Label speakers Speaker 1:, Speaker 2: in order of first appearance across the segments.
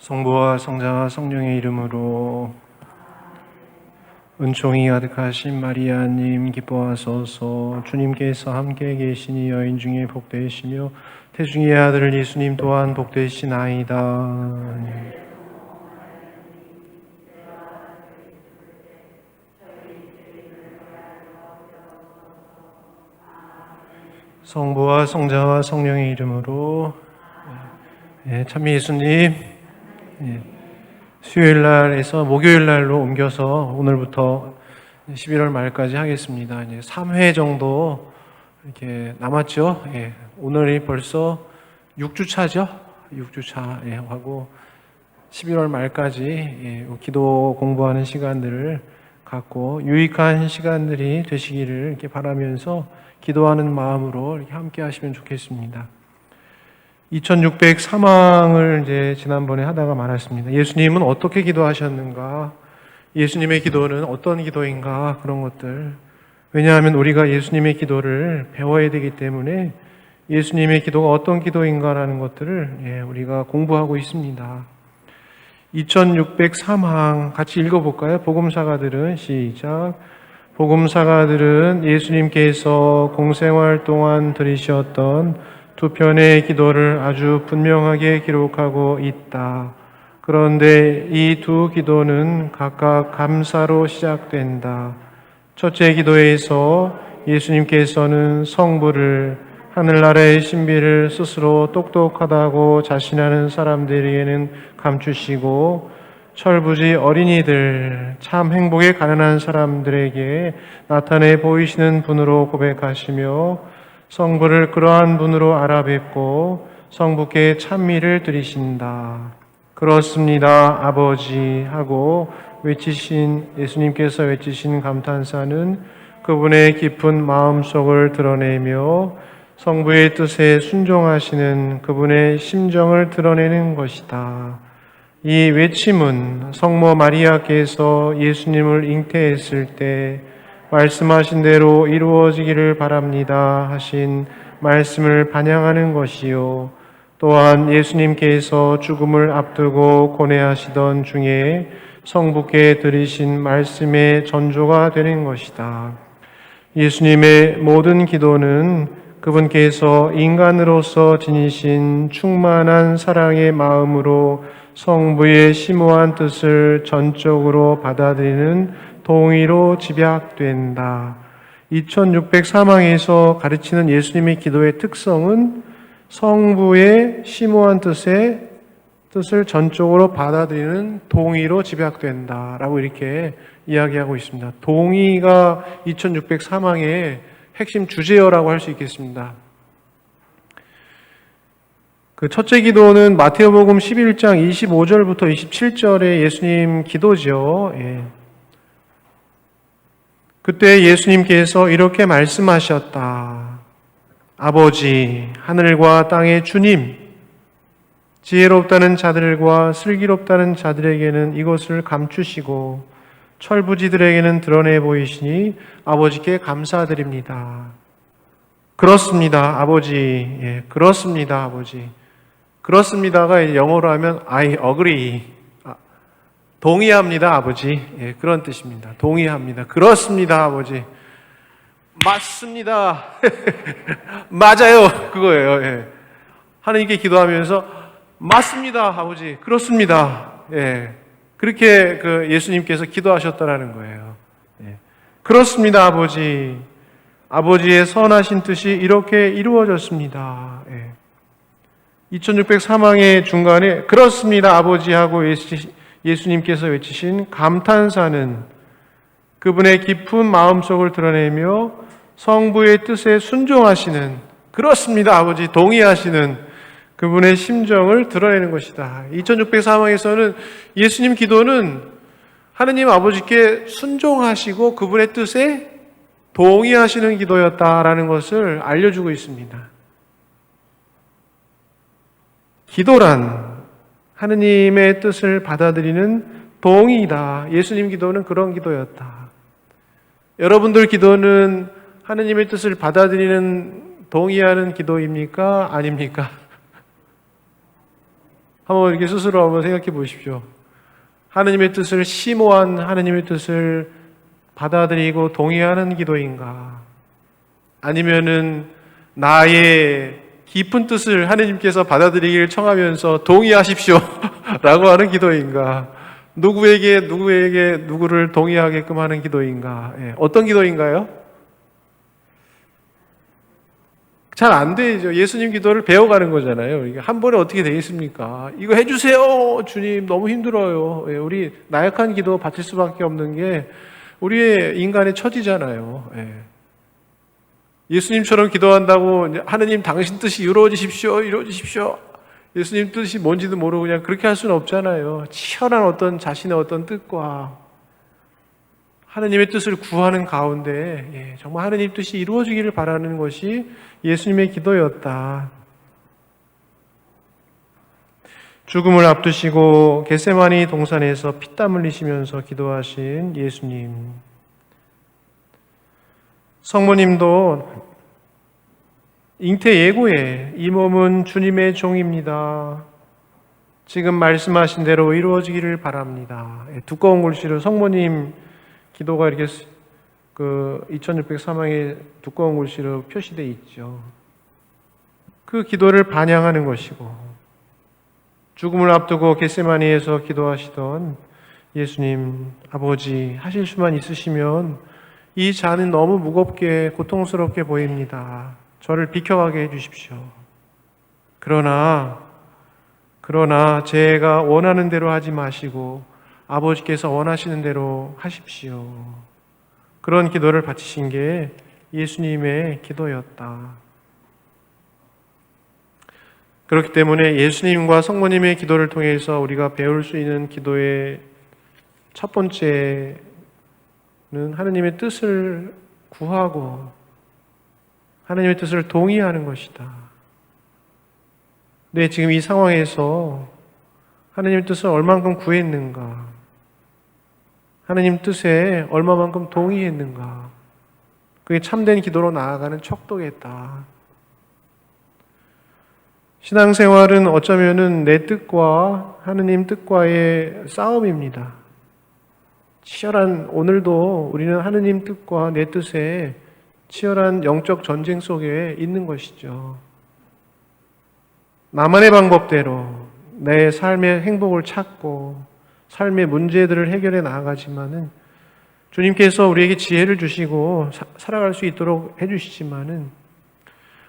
Speaker 1: 성부와 성자와 성령의 이름으로. 은총이 가득하신 마리아님 기뻐하소서. 주님께서 함께 계시니 여인 중에 복되시며 태중의 아들 예수님 또한 복되시나이다. 성부와 성자와 성령의 이름으로. 참 예수님, 수요일 날에서 목요일 날로 옮겨서 오늘부터 11월 말까지 하겠습니다. 이제 3회 정도 이렇게 남았죠. 오늘이 벌써 6주차죠. 6주차 하고 11월 말까지 기도 공부하는 시간들을 갖고 유익한 시간들이 되시기를 이렇게 바라면서 기도하는 마음으로 이렇게 함께 하시면 좋겠습니다. 2603항을 이제 지난번에 하다가 말았습니다. 예수님은 어떻게 기도하셨는가? 예수님의 기도는 어떤 기도인가? 그런 것들. 왜냐하면 우리가 예수님의 기도를 배워야 되기 때문에 예수님의 기도가 어떤 기도인가라는 것들을 우리가 공부하고 있습니다. 2603항 같이 읽어볼까요? 복음사가들은 시작. 복음사가들은 예수님께서 공생활 동안 들으셨던 두 편의 기도를 아주 분명하게 기록하고 있다. 그런데 이 두 기도는 각각 감사로 시작된다. 첫째 기도에서 예수님께서는 성부를, 하늘나라의 신비를 스스로 똑똑하다고 자신하는 사람들에게는 감추시고 철부지 어린이들, 참 행복에 가난한 사람들에게 나타내 보이시는 분으로 고백하시며 성부를 그러한 분으로 알아뵙고 성부께 찬미를 드리신다. 그렇습니다, 아버지 하고 예수님께서 외치신 감탄사는 그분의 깊은 마음속을 드러내며 성부의 뜻에 순종하시는 그분의 심정을 드러내는 것이다. 이 외침은 성모 마리아께서 예수님을 잉태했을 때 말씀하신 대로 이루어지기를 바랍니다 하신 말씀을 반영하는 것이요, 또한 예수님께서 죽음을 앞두고 고뇌하시던 중에 성부께 드리신 말씀의 전조가 되는 것이다. 예수님의 모든 기도는 그분께서 인간으로서 지니신 충만한 사랑의 마음으로 성부의 심오한 뜻을 전적으로 받아들이는 동의로 집약된다. 2603항에서 가르치는 예수님의 기도의 특성은 성부의 심오한 뜻을 전적으로 받아들이는 동의로 집약된다 라고 이렇게 이야기하고 있습니다. 동의가 2603항의 핵심 주제어라고 할 수 있겠습니다. 그 첫째 기도는 마태복음 11장 25절부터 27절의 예수님 기도죠. 그때 예수님께서 이렇게 말씀하셨다. 아버지, 하늘과 땅의 주님, 지혜롭다는 자들과 슬기롭다는 자들에게는 이것을 감추시고 철부지들에게는 드러내 보이시니 아버지께 감사드립니다. 그렇습니다, 아버지. 그렇습니다, 아버지. 그렇습니다가 영어로 하면 I agree. 동의합니다, 아버지. 그런 뜻입니다. 동의합니다. 그렇습니다, 아버지. 맞습니다. 맞아요. 그거예요. 하나님께 기도하면서 맞습니다, 아버지. 그렇습니다. 그렇게 예수님께서 기도하셨다라는 거예요. 그렇습니다, 아버지. 아버지의 선하신 뜻이 이렇게 이루어졌습니다. 2603항의 중간에 그렇습니다, 아버지 하고 예수님께서 외치신 감탄사는 그분의 깊은 마음속을 드러내며 성부의 뜻에 순종하시는, 그렇습니다, 아버지, 동의하시는 그분의 심정을 드러내는 것이다. 2603항에서는 예수님 기도는 하느님 아버지께 순종하시고 그분의 뜻에 동의하시는 기도였다라는 것을 알려주고 있습니다. 기도란 하느님의 뜻을 받아들이는 동의이다. 예수님 기도는 그런 기도였다. 여러분들 기도는 하느님의 뜻을 받아들이는 동의하는 기도입니까? 아닙니까? 한번 이렇게 스스로 한번 생각해 보십시오. 하느님의 뜻을 심오한 하느님의 뜻을 받아들이고 동의하는 기도인가? 아니면은 나의 깊은 뜻을 하느님께서 받아들이기를 청하면서 동의하십시오 라고 하는 기도인가? 누구에게 누구를 동의하게끔 하는 기도인가? 예, 어떤 기도인가요? 잘 안 되죠. 예수님 기도를 배워가는 거잖아요. 이게 한 번에 어떻게 되겠습니까? 이거 해주세요, 주님. 너무 힘들어요. 예, 우리 나약한 기도 바칠 수밖에 없는 게 우리의 인간의 처지잖아요. 예. 예수님처럼 기도한다고 하느님 당신 뜻이 이루어지십시오, 이루어지십시오. 예수님 뜻이 뭔지도 모르고 그냥 그렇게 할 수는 없잖아요. 치열한 어떤 자신의 어떤 뜻과 하느님의 뜻을 구하는 가운데 정말 하느님 뜻이 이루어지기를 바라는 것이 예수님의 기도였다. 죽음을 앞두시고 겟세마니 동산에서 피땀 흘리시면서 기도하신 예수님. 성모님도 잉태 예고에 이 몸은 주님의 종입니다. 지금 말씀하신 대로 이루어지기를 바랍니다. 두꺼운 글씨로 성모님 기도가 이렇게 2603항에 두꺼운 글씨로 표시되어 있죠. 그 기도를 반영하는 것이고 죽음을 앞두고 겟세마니에서 기도하시던 예수님, 아버지 하실 수만 있으시면 이 잔은 너무 무겁게 고통스럽게 보입니다. 저를 비켜가게 해주십시오. 그러나 제가 원하는 대로 하지 마시고 아버지께서 원하시는 대로 하십시오. 그런 기도를 바치신 게 예수님의 기도였다. 그렇기 때문에 예수님과 성모님의 기도를 통해서 우리가 배울 수 있는 기도의 첫 번째는 하느님의 뜻을 구하고 하느님의 뜻을 동의하는 것이다. 네, 지금 이 상황에서 하느님의 뜻을 얼만큼 구했는가? 하느님 뜻에 얼마만큼 동의했는가? 그게 참된 기도로 나아가는 척도겠다. 신앙생활은 어쩌면은 내 뜻과 하느님 뜻과의 싸움입니다. 치열한, 오늘도 우리는 하느님 뜻과 내 뜻에 치열한 영적 전쟁 속에 있는 것이죠. 나만의 방법대로 내 삶의 행복을 찾고 삶의 문제들을 해결해 나아가지만은 주님께서 우리에게 지혜를 주시고 살아갈 수 있도록 해주시지만은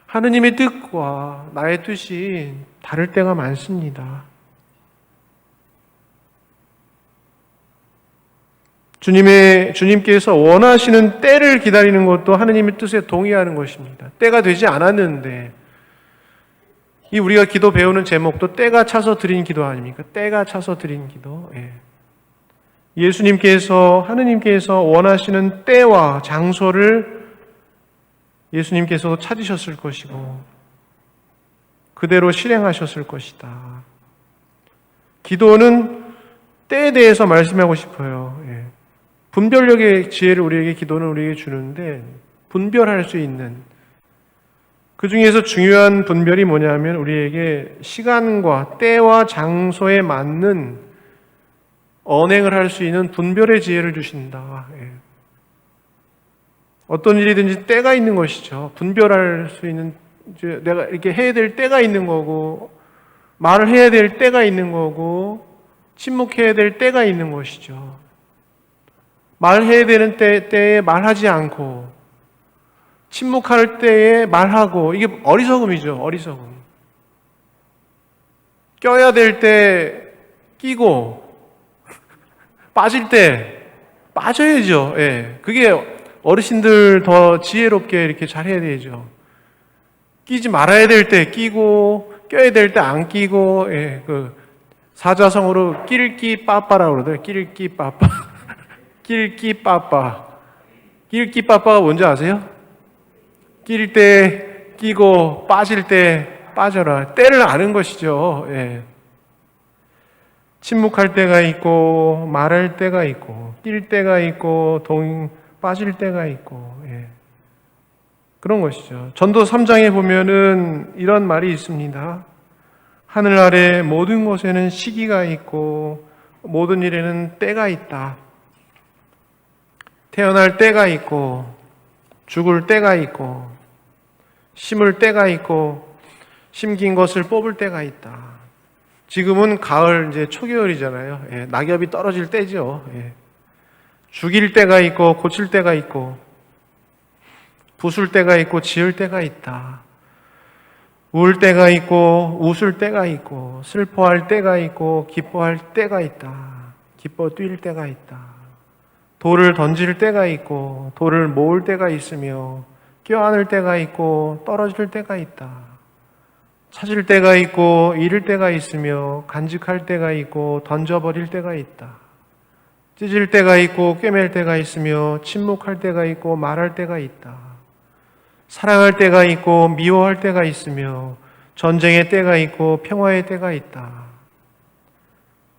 Speaker 1: 하느님의 뜻과 나의 뜻이 다를 때가 많습니다. 주님께서 원하시는 때를 기다리는 것도 하느님의 뜻에 동의하는 것입니다. 때가 되지 않았는데 이 우리가 기도 배우는 제목도 때가 차서 드린 기도 아닙니까? 때가 차서 드린 기도. 예. 예수님께서 하느님께서 원하시는 때와 장소를 예수님께서도 찾으셨을 것이고 그대로 실행하셨을 것이다. 기도는 때에 대해서 말씀하고 싶어요. 예. 분별력의 지혜를 우리에게 기도는 우리에게 주는데 분별할 수 있는 그 중에서 중요한 분별이 뭐냐면 우리에게 시간과 때와 장소에 맞는 언행을 할 수 있는 분별의 지혜를 주신다. 예. 어떤 일이든지 때가 있는 것이죠. 분별할 수 있는, 이제 내가 이렇게 해야 될 때가 있는 거고, 말을 해야 될 때가 있는 거고, 침묵해야 될 때가 있는 것이죠. 말해야 되는 때에 말하지 않고, 침묵할 때에 말하고, 이게 어리석음이죠, 어리석음. 껴야 될 때 끼고, 빠질 때 빠져야죠. 예. 그게 어르신들 더 지혜롭게 이렇게 잘해야 되죠. 끼지 말아야 될 때 끼고, 껴야 될 때 안 끼고, 예. 그 사자성어로 낄끼 빠빠라고 그러더라고요. 낄끼 빠빠. 낄끼 빠빠. 낄끼 빠빠가 뭔지 아세요? 낄 때 끼고 빠질 때 빠져라. 때를 아는 것이죠. 예. 침묵할 때가 있고 말할 때가 있고 낄 때가 있고 빠질 때가 있고 예. 그런 것이죠. 전도 3장에 보면은 이런 말이 있습니다. 하늘 아래 모든 것에는 시기가 있고 모든 일에는 때가 있다. 태어날 때가 있고 죽을 때가 있고 심을 때가 있고 심긴 것을 뽑을 때가 있다. 지금은 가을 이제 초겨울이잖아요. 예, 낙엽이 떨어질 때죠. 예. 죽일 때가 있고 고칠 때가 있고 부술 때가 있고 지을 때가 있다. 울 때가 있고 웃을 때가 있고 슬퍼할 때가 있고 기뻐할 때가 있다. 기뻐 뛸 때가 있다. 돌을 던질 때가 있고 돌을 모을 때가 있으며 껴안을 때가 있고 떨어질 때가 있다. 찾을 때가 있고 잃을 때가 있으며 간직할 때가 있고 던져버릴 때가 있다. 찢을 때가 있고 꿰맬 때가 있으며 침묵할 때가 있고 말할 때가 있다. 사랑할 때가 있고 미워할 때가 있으며 전쟁의 때가 있고 평화의 때가 있다.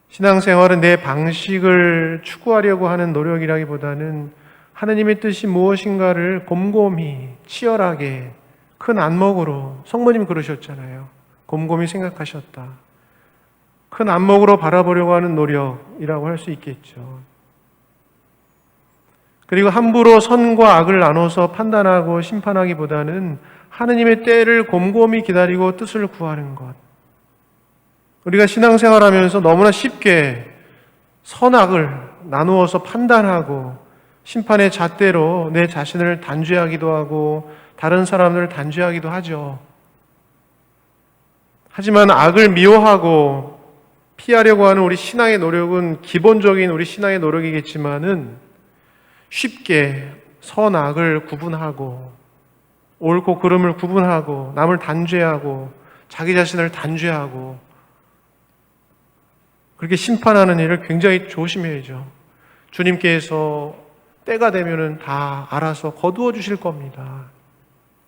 Speaker 1: 신앙생활은 내 방식을 추구하려고 하는 노력이라기보다는 하느님의 뜻이 무엇인가를 곰곰이 치열하게 큰 안목으로, 성모님 그러셨잖아요. 곰곰이 생각하셨다. 큰 안목으로 바라보려고 하는 노력이라고 할 수 있겠죠. 그리고 함부로 선과 악을 나눠서 판단하고 심판하기보다는 하느님의 때를 곰곰이 기다리고 뜻을 구하는 것. 우리가 신앙생활하면서 너무나 쉽게 선악을 나누어서 판단하고 심판의 잣대로 내 자신을 단죄하기도 하고 다른 사람들을 단죄하기도 하죠. 하지만 악을 미워하고 피하려고 하는 우리 신앙의 노력은 기본적인 우리 신앙의 노력이겠지만은 쉽게 선악을 구분하고 옳고 그름을 구분하고 남을 단죄하고 자기 자신을 단죄하고 그렇게 심판하는 일을 굉장히 조심해야죠. 주님께서 때가 되면은 다 알아서 거두어 주실 겁니다.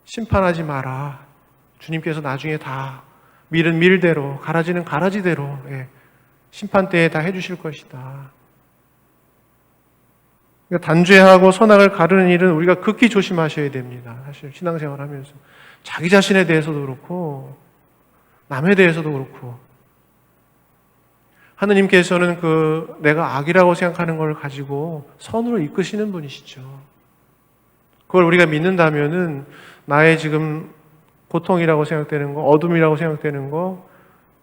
Speaker 1: 심판하지 마라. 주님께서 나중에 다 밀은 밀대로 가라지는 가라지대로 심판 때에 다 해주실 것이다. 단죄하고 선악을 가르는 일은 우리가 극히 조심하셔야 됩니다. 사실 신앙생활 하면서 자기 자신에 대해서도 그렇고 남에 대해서도 그렇고 하느님께서는 내가 악이라고 생각하는 걸 가지고 선으로 이끄시는 분이시죠. 그걸 우리가 믿는다면은 나의 지금 고통이라고 생각되는 거, 어둠이라고 생각되는 거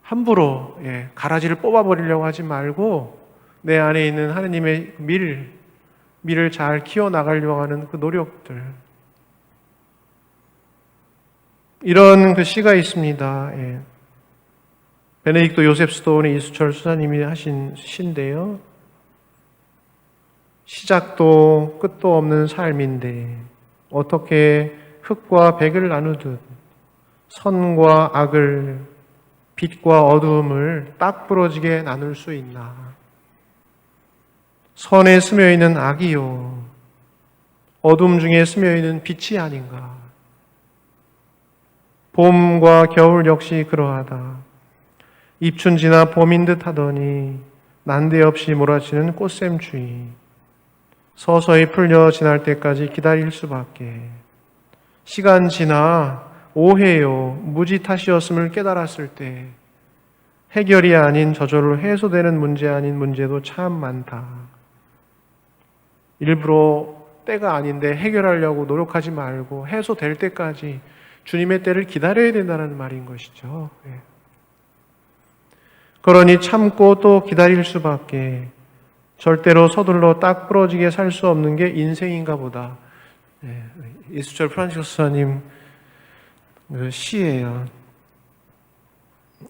Speaker 1: 함부로 가라지를 뽑아버리려고 하지 말고 내 안에 있는 하느님의 밀을 잘 키워나가려고 하는 그 노력들. 이런 시가 있습니다. 베네딕토 요셉 스톤의 이수철 수사님이 하신 시인데요. 시작도 끝도 없는 삶인데 어떻게 흙과 백을 나누듯 선과 악을 빛과 어두움을 딱 부러지게 나눌 수 있나. 선에 스며있는 악이요 어둠 중에 스며있는 빛이 아닌가. 봄과 겨울 역시 그러하다. 입춘 지나 봄인 듯 하더니 난데없이 몰아치는 꽃샘추위. 서서히 풀려 지날 때까지 기다릴 수밖에. 시간 지나 오해요 무지 탓이었음을 깨달았을 때 해결이 아닌 저절로 해소되는 문제 아닌 문제도 참 많다. 일부러 때가 아닌데 해결하려고 노력하지 말고 해소될 때까지 주님의 때를 기다려야 된다는 말인 것이죠. 그러니 참고 또 기다릴 수밖에. 절대로 서둘러 딱 부러지게 살 수 없는 게 인생인가 보다. 이수철 프란치스코님 시예요.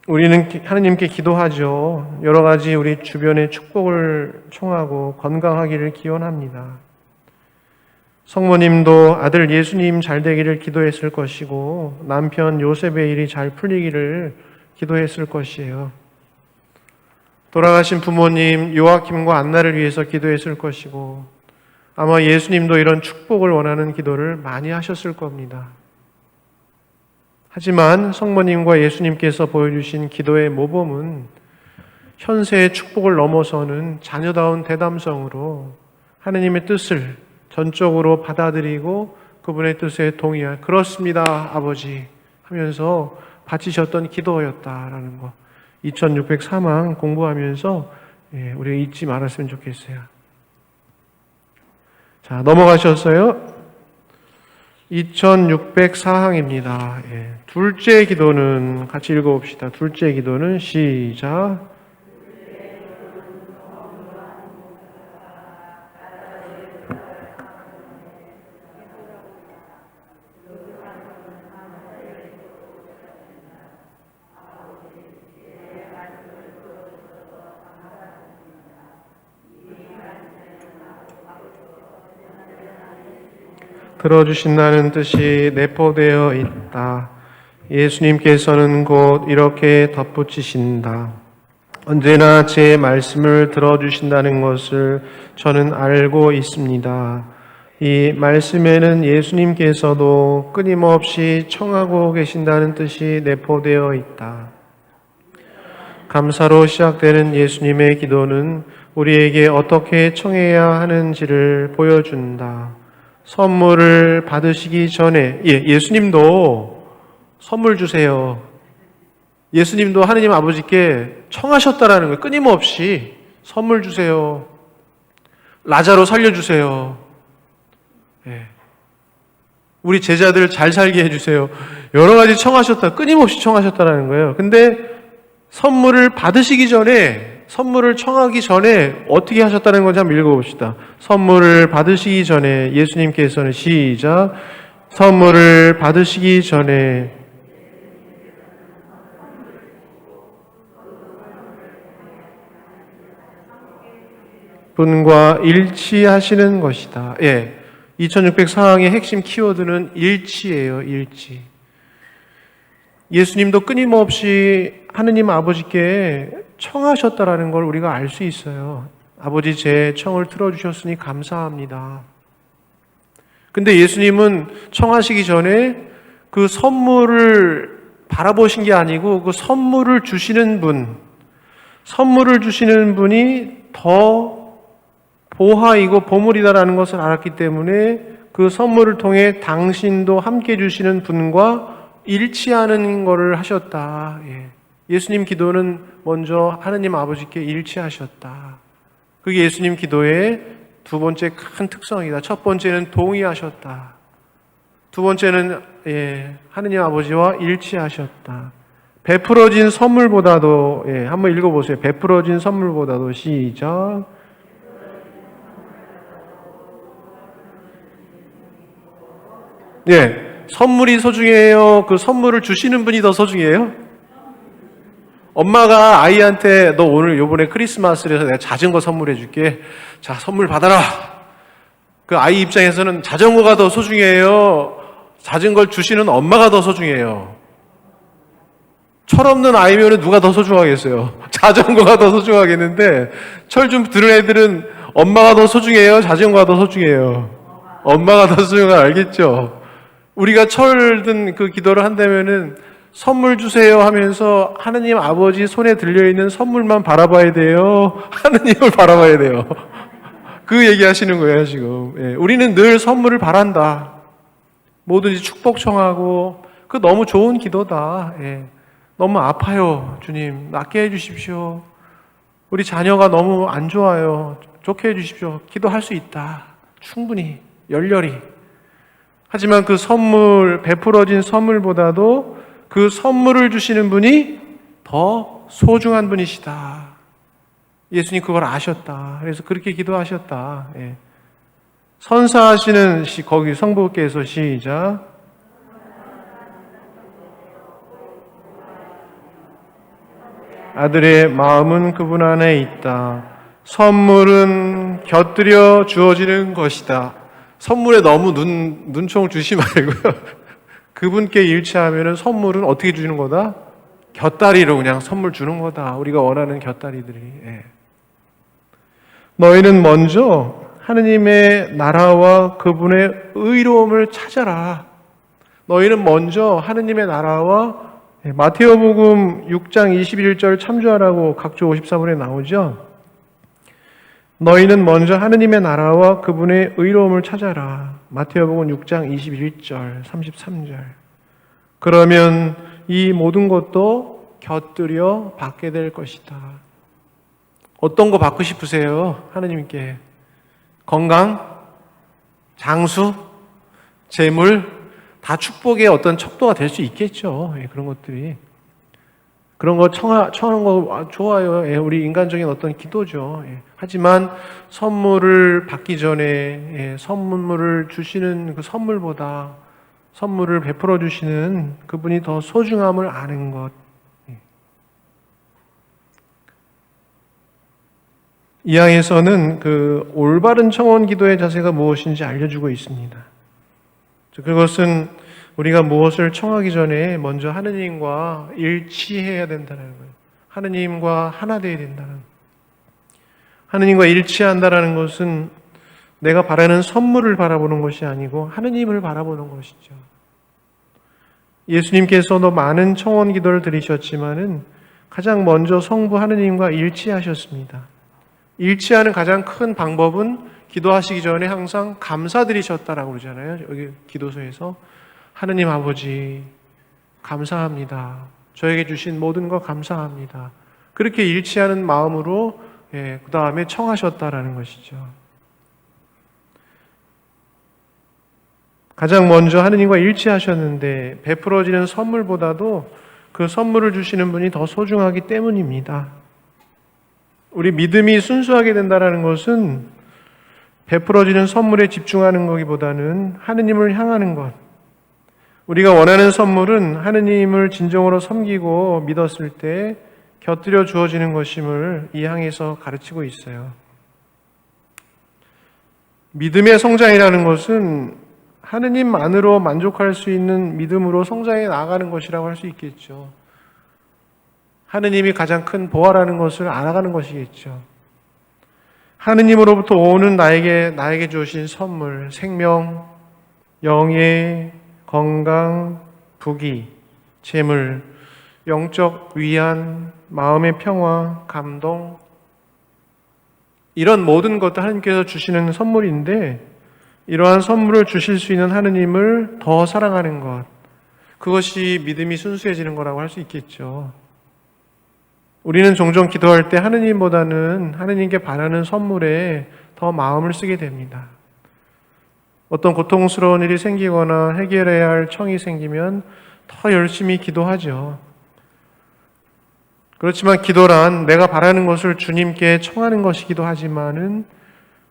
Speaker 1: 우리는 하느님께 기도하죠. 여러 가지 우리 주변의 축복을 청하고 건강하기를 기원합니다. 성모님도 아들 예수님 잘 되기를 기도했을 것이고 남편 요셉의 일이 잘 풀리기를 기도했을 것이에요. 돌아가신 부모님 요아킴과 안나를 위해서 기도했을 것이고 아마 예수님도 이런 축복을 원하는 기도를 많이 하셨을 겁니다. 하지만 성모님과 예수님께서 보여주신 기도의 모범은 현세의 축복을 넘어서는 자녀다운 대담성으로 하느님의 뜻을 전적으로 받아들이고 그분의 뜻에 동의할 그렇습니다 아버지 하면서 바치셨던 기도였다라는 거. 2604항 공부하면서 우리가 잊지 말았으면 좋겠어요. 자, 넘어가셨어요? 2604항입니다. 둘째 기도는 같이 읽어봅시다. 둘째 기도는 시작. 들어주신다는 뜻이 내포되어 있다. 예수님께서는 곧 이렇게 덧붙이신다. 언제나 제 말씀을 들어주신다는 것을 저는 알고 있습니다. 이 말씀에는 예수님께서도 끊임없이 청하고 계신다는 뜻이 내포되어 있다. 감사로 시작되는 예수님의 기도는 우리에게 어떻게 청해야 하는지를 보여준다. 선물을 받으시기 전에 예수님도 선물 주세요. 예수님도 하느님 아버지께 청하셨다라는 거예요. 끊임없이 선물 주세요. 라자로 살려주세요. 우리 제자들 잘 살게 해주세요. 여러 가지 청하셨다. 끊임없이 청하셨다라는 거예요. 근데 선물을 받으시기 전에, 선물을 청하기 전에 어떻게 하셨다는 건지 한번 읽어봅시다. 선물을 받으시기 전에 예수님께서는 시작. 선물을 받으시기 전에 분과 일치하시는 것이다. 2604항의 핵심 키워드는 일치예요. 일치. 예수님도 끊임없이 하느님 아버지께 청하셨다라는 걸 우리가 알 수 있어요. 아버지, 제 청을 들어주셨으니 감사합니다. 근데 예수님은 청하시기 전에 그 선물을 바라보신 게 아니고 그 선물을 주시는 분이 더 보화이고 보물이다라는 것을 알았기 때문에 그 선물을 통해 당신도 함께 주시는 분과 일치하는 것을 하셨다. 예수님 기도는 먼저 하느님 아버지께 일치하셨다. 그게 예수님 기도의 두 번째 큰 특성이다. 첫 번째는 동의하셨다. 두 번째는 하느님 아버지와 일치하셨다. 베풀어진 선물보다도 한번 읽어보세요. 베풀어진 선물보다도 시작. 선물이 소중해요? 그 선물을 주시는 분이 더 소중해요? 엄마가 아이한테 너 오늘 요번에 크리스마스라서 내가 자전거 선물해 줄게. 자, 선물 받아라. 그 아이 입장에서는 자전거가 더 소중해요? 자전거를 주시는 엄마가 더 소중해요? 철없는 아이면 누가 더 소중하겠어요? 자전거가 더 소중하겠는데 철 좀 들은 애들은 엄마가 더 소중해요? 자전거가 더 소중해요? 엄마가 더 소중한 거 알겠죠? 우리가 철 든 그 기도를 한다면은 선물 주세요 하면서 하느님 아버지 손에 들려있는 선물만 바라봐야 돼요? 하느님을 바라봐야 돼요? 그 얘기하시는 거예요 지금. 우리는 늘 선물을 바란다. 뭐든지 축복 청하고 그 너무 좋은 기도다. 너무 아파요 주님, 낫게 해주십시오. 우리 자녀가 너무 안 좋아요, 좋게 해주십시오. 기도할 수 있다. 충분히 열렬히. 하지만 그 선물, 베풀어진 선물보다도 그 선물을 주시는 분이 더 소중한 분이시다. 예수님 그걸 아셨다. 그래서 그렇게 기도하셨다. 선사하시는 거기 성부께서 시작. 아들의 마음은 그분 안에 있다. 선물은 곁들여 주어지는 것이다. 선물에 너무 눈총을 주시 말고요. 그분께 일치하면 선물은 어떻게 주는 거다? 곁다리로 그냥 선물 주는 거다. 우리가 원하는 곁다리들이. 너희는 먼저 하느님의 나라와 그분의 의로움을 찾아라. 너희는 먼저 하느님의 나라와 마태오복음 6장 21절 참조하라고 각조 54번에 나오죠. 너희는 먼저 하느님의 나라와 그분의 의로움을 찾아라. 마태오복음 6장 21절 33절. 그러면 이 모든 것도 곁들여 받게 될 것이다. 어떤 거 받고 싶으세요? 하느님께. 건강, 장수, 재물, 다 축복의 어떤 척도가 될 수 있겠죠. 그런 것들이. 그런 거 청하는 거 좋아요. 우리 인간적인 어떤 기도죠. 하지만 선물을 받기 전에 선물을 주시는 그 선물보다 선물을 베풀어 주시는 그분이 더 소중함을 아는 것. 이 항에서는 그 올바른 청원 기도의 자세가 무엇인지 알려주고 있습니다. 그것은 우리가 무엇을 청하기 전에 먼저 하느님과 일치해야 된다는 거예요. 하느님과 하나 되어야 된다는. 하느님과 일치한다는 것은 내가 바라는 선물을 바라보는 것이 아니고 하느님을 바라보는 것이죠. 예수님께서도 많은 청원 기도를 드리셨지만은 가장 먼저 성부 하느님과 일치하셨습니다. 일치하는 가장 큰 방법은 기도하시기 전에 항상 감사드리셨다라고 그러잖아요. 여기 기도서에서 하느님 아버지 감사합니다. 저에게 주신 모든 것 감사합니다. 그렇게 일치하는 마음으로 그 다음에 청하셨다라는 것이죠. 가장 먼저 하느님과 일치하셨는데 베풀어지는 선물보다도 그 선물을 주시는 분이 더 소중하기 때문입니다. 우리 믿음이 순수하게 된다는 것은 베풀어지는 선물에 집중하는 것보다는 하느님을 향하는 것. 우리가 원하는 선물은 하느님을 진정으로 섬기고 믿었을 때 곁들여 주어지는 것임을 이 항에서 가르치고 있어요. 믿음의 성장이라는 것은 하느님만으로 만족할 수 있는 믿음으로 성장해 나아가는 것이라고 할 수 있겠죠. 하느님이 가장 큰 보화라는 것을 알아가는 것이겠죠. 하느님으로부터 오는 나에게 주신 선물, 생명, 영예, 건강, 부귀, 재물, 영적 위안, 마음의 평화, 감동, 이런 모든 것도 하느님께서 주시는 선물인데 이러한 선물을 주실 수 있는 하느님을 더 사랑하는 것, 그것이 믿음이 순수해지는 거라고 할 수 있겠죠. 우리는 종종 기도할 때 하느님보다는 하느님께 바라는 선물에 더 마음을 쓰게 됩니다. 어떤 고통스러운 일이 생기거나 해결해야 할 청이 생기면 더 열심히 기도하죠. 그렇지만 기도란 내가 바라는 것을 주님께 청하는 것이기도 하지만은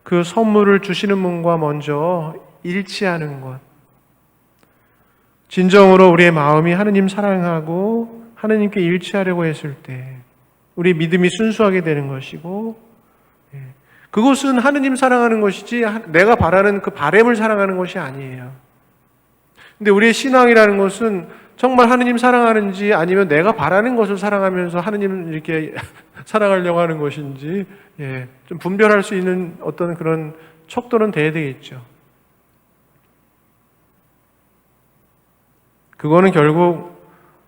Speaker 1: 그 선물을 주시는 분과 먼저 일치하는 것. 진정으로 우리의 마음이 하느님 사랑하고 하느님께 일치하려고 했을 때 우리 믿음이 순수하게 되는 것이고, 그것은 하느님 사랑하는 것이지 내가 바라는 그 바램을 사랑하는 것이 아니에요. 근데 우리의 신앙이라는 것은 정말 하느님 사랑하는지 아니면 내가 바라는 것을 사랑하면서 하느님을 이렇게 사랑하려고 하는 것인지 좀 분별할 수 있는 어떤 그런 척도는 돼야 되겠죠. 그거는 결국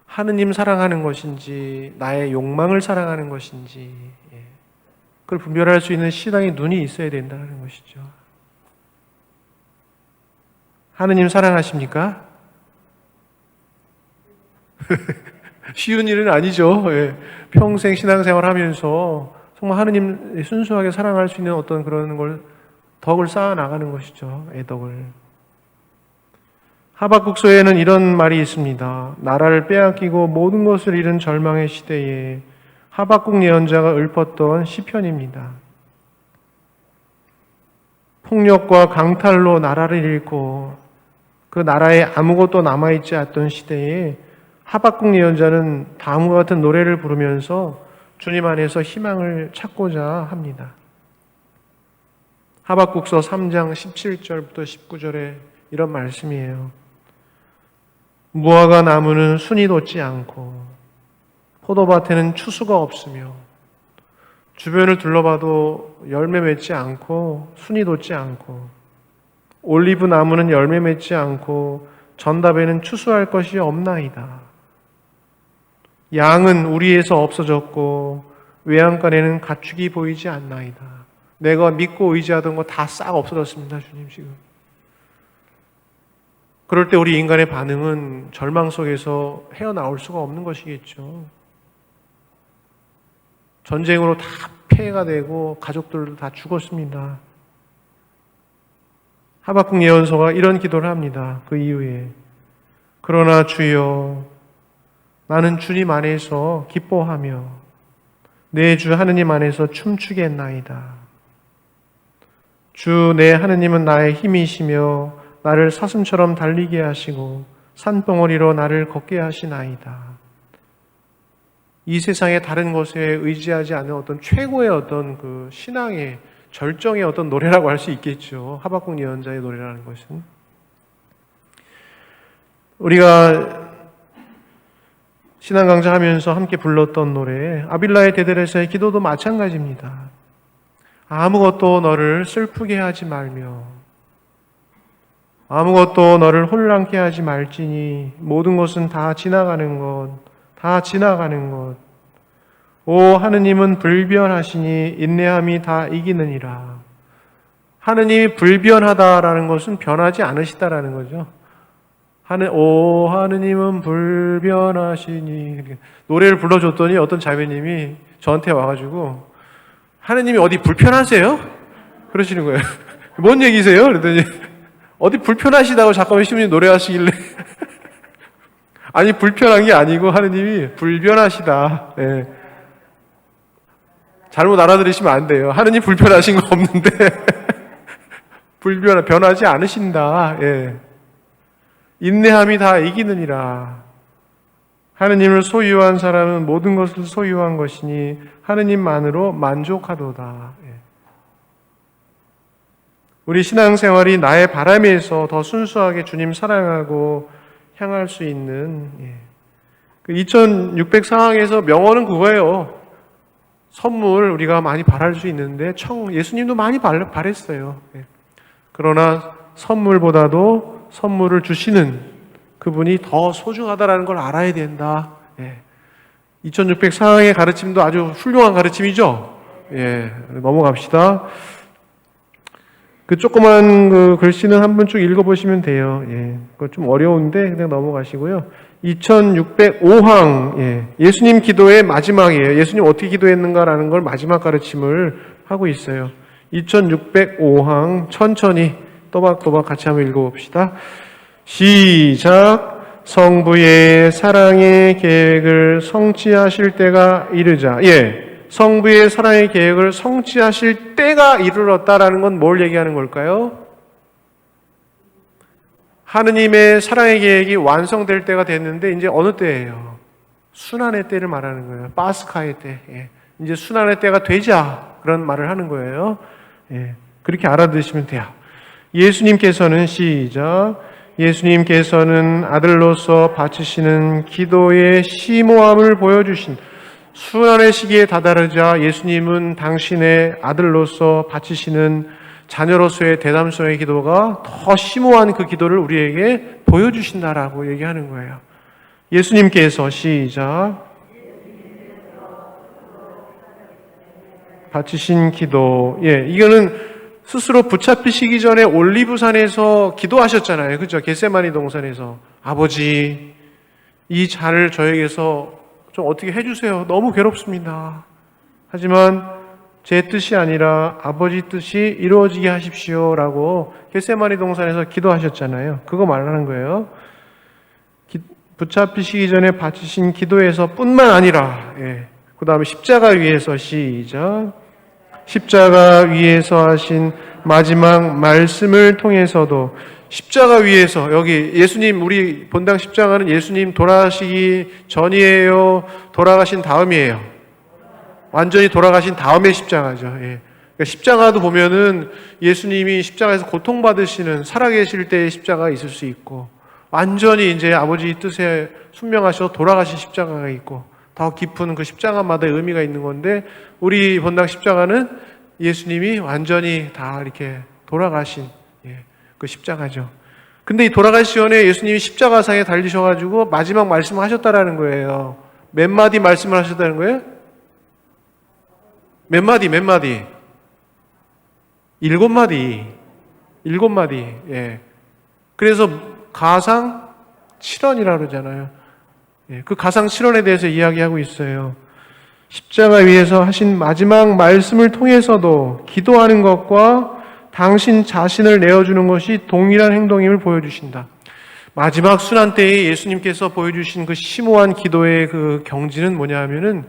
Speaker 1: 하느님 사랑하는 것인지 나의 욕망을 사랑하는 것인지 그걸 분별할 수 있는 신앙의 눈이 있어야 된다는 것이죠. 하느님 사랑하십니까? 쉬운 일은 아니죠. 평생 신앙생활 하면서 정말 하느님 순수하게 사랑할 수 있는 어떤 그런 걸 덕을 쌓아 나가는 것이죠. 애덕을. 하박국서에는 이런 말이 있습니다. 나라를 빼앗기고 모든 것을 잃은 절망의 시대에 하박국 예언자가 읊었던 시편입니다. 폭력과 강탈로 나라를 잃고 그 나라에 아무것도 남아있지 않던 시대에 하박국 예언자는 다음과 같은 노래를 부르면서 주님 안에서 희망을 찾고자 합니다. 하박국서 3장 17절부터 19절에 이런 말씀이에요. 무화과 나무는 순이 돋지 않고 포도밭에는 추수가 없으며 주변을 둘러봐도 열매 맺지 않고 순이 돋지 않고 올리브 나무는 열매 맺지 않고 전답에는 추수할 것이 없나이다. 양은 우리에서 없어졌고 외양간에는 가축이 보이지 않나이다. 내가 믿고 의지하던 거 다 싹 없어졌습니다. 주님 지금. 그럴 때 우리 인간의 반응은 절망 속에서 헤어나올 수가 없는 것이겠죠. 전쟁으로 다 폐해가 되고 가족들도 다 죽었습니다. 하박국 예언서가 이런 기도를 합니다. 그 이후에 그러나 주여 나는 주님 안에서 기뻐하며 내 주 하느님 안에서 춤추겠나이다. 주 내 하느님은 나의 힘이시며 나를 사슴처럼 달리게 하시고 산봉우리로 나를 걷게 하시나이다. 이 세상의 다른 것에 의지하지 않는 어떤 최고의 어떤 그 신앙의 절정의 어떤 노래라고 할 수 있겠죠. 하박국 예언자의 노래라는 것은. 우리가 신앙 강좌하면서 함께 불렀던 노래 아빌라의 데델에서의 기도도 마찬가지입니다. 아무것도 너를 슬프게 하지 말며 아무것도 너를 혼란케 하지 말지니 모든 것은 다 지나가는 것, 다 지나가는 것. 오 하느님은 불변하시니 인내함이 다 이기느니라. 하느님이 불변하다라는 것은 변하지 않으시다라는 거죠. 오 하느님은 불변하시니 노래를 불러줬더니 어떤 자매님이 저한테 와가지고 하느님이 어디 불편하세요? 그러시는 거예요. 뭔 얘기세요? 그랬더니 어디 불편하시다고 잠깐만 시부님 노래하시길래 아니 불편한 게 아니고 하느님이 불변하시다. 네. 잘못 알아들으시면 안 돼요. 하느님 불편하신 거 없는데 변하지 않으신다. 예. 인내함이 다 이기느니라. 하느님을 소유한 사람은 모든 것을 소유한 것이니 하느님만으로 만족하도다. 예. 우리 신앙생활이 나의 바람에서 더 순수하게 주님 사랑하고 향할 수 있는 2600 상황에서 명언은 그거예요. 선물 우리가 많이 바랄 수 있는데 예수님도 많이 바랬어요. 예. 그러나 선물보다도 선물을 주시는 그분이 더 소중하다라는 걸 알아야 된다. 예. 2600 상황의 가르침도 아주 훌륭한 가르침이죠. 예. 넘어갑시다. 그 조그만 그 글씨는 한 번 쭉 읽어보시면 돼요. 예. 그거 좀 어려운데 그냥 넘어가시고요. 2605항, 예. 예수님 기도의 마지막이에요. 예수님 어떻게 기도했는가라는 걸 마지막 가르침을 하고 있어요. 2605항, 천천히 또박또박 같이 한번 읽어봅시다. 시작. 성부의 사랑의 계획을 성취하실 때가 이르자. 예. 성부의 사랑의 계획을 성취하실 때가 이르렀다라는 건 뭘 얘기하는 걸까요? 하느님의 사랑의 계획이 완성될 때가 됐는데 이제 어느 때예요? 순환의 때를 말하는 거예요. 파스카의 때. 예. 이제 순환의 때가 되자 그런 말을 하는 거예요. 예. 그렇게 알아두시면 돼요. 예수님께서는 시작. 예수님께서는 아들로서 바치시는 기도의 심오함을 보여주신 순환의 시기에 다다르자 예수님은 당신의 아들로서 바치시는 자녀로서의 대담성의 기도가 더 심오한 그 기도를 우리에게 보여주신다라고 얘기하는 거예요. 예수님께서 시작. 바치신 기도. 예, 이거는 스스로 붙잡히시기 전에 올리브산에서 기도하셨잖아요. 그죠? 겟세마니 동산에서. 아버지, 이 잔을 저에게서 좀 어떻게 해주세요. 너무 괴롭습니다. 하지만 제 뜻이 아니라 아버지 뜻이 이루어지게 하십시오라고 겟세마니 동산에서 기도하셨잖아요. 그거 말하는 거예요. 붙잡히시기 전에 바치신 기도에서 뿐만 아니라, 예. 그 다음에 십자가 위에서 시작. 십자가 위에서 하신 마지막 말씀을 통해서도 십자가 위에서 여기 예수님 우리 본당 십자가는 예수님 돌아가시기 전이에요? 돌아가신 다음이에요? 완전히 돌아가신 다음의 십자가죠. 예. 그러니까 십자가도 보면은 예수님이 십자가에서 고통받으시는 살아계실 때의 십자가가 있을 수 있고 완전히 이제 아버지 뜻에 순명하셔서 돌아가신 십자가가 있고 더 깊은 그 십자가마다의 의미가 있는 건데 우리 본당 십자가는 예수님이 완전히 다 이렇게 돌아가신 그 십자가죠. 근데 이 돌아가시 전에 예수님이 십자가상에 달리셔가지고 마지막 말씀을 하셨다라는 거예요. 몇 마디 말씀을 하셨다는 거예요? 몇 마디? 7마디. 7마디. 예. 그래서 가상 7원이라고 그러잖아요. 그 가상 7원에 대해서 이야기하고 있어요. 십자가 위에서 하신 마지막 말씀을 통해서도 기도하는 것과 당신 자신을 내어주는 것이 동일한 행동임을 보여주신다. 마지막 순환 때에 예수님께서 보여주신 그 심오한 기도의 그 경지는 뭐냐 하면은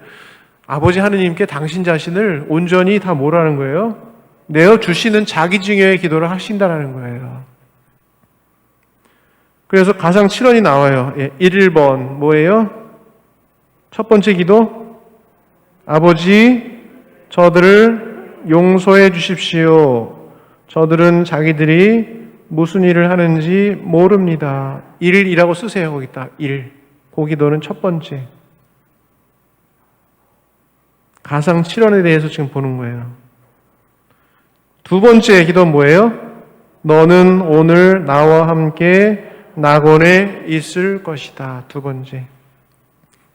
Speaker 1: 아버지 하느님께 당신 자신을 온전히 다 뭐라는 거예요? 내어주시는 자기 증여의 기도를 하신다는 거예요. 그래서 가상 7원이 나와요. 1번 뭐예요? 첫 번째 기도, 아버지 저들을 용서해 주십시오. 저들은 자기들이 무슨 일을 하는지 모릅니다. 1이라고 쓰세요. 거기다 1. 그 기도는 첫 번째. 가상 7원에 대해서 지금 보는 거예요. 두 번째 기도는 뭐예요? 너는 오늘 나와 함께 낙원에 있을 것이다. 두 번째.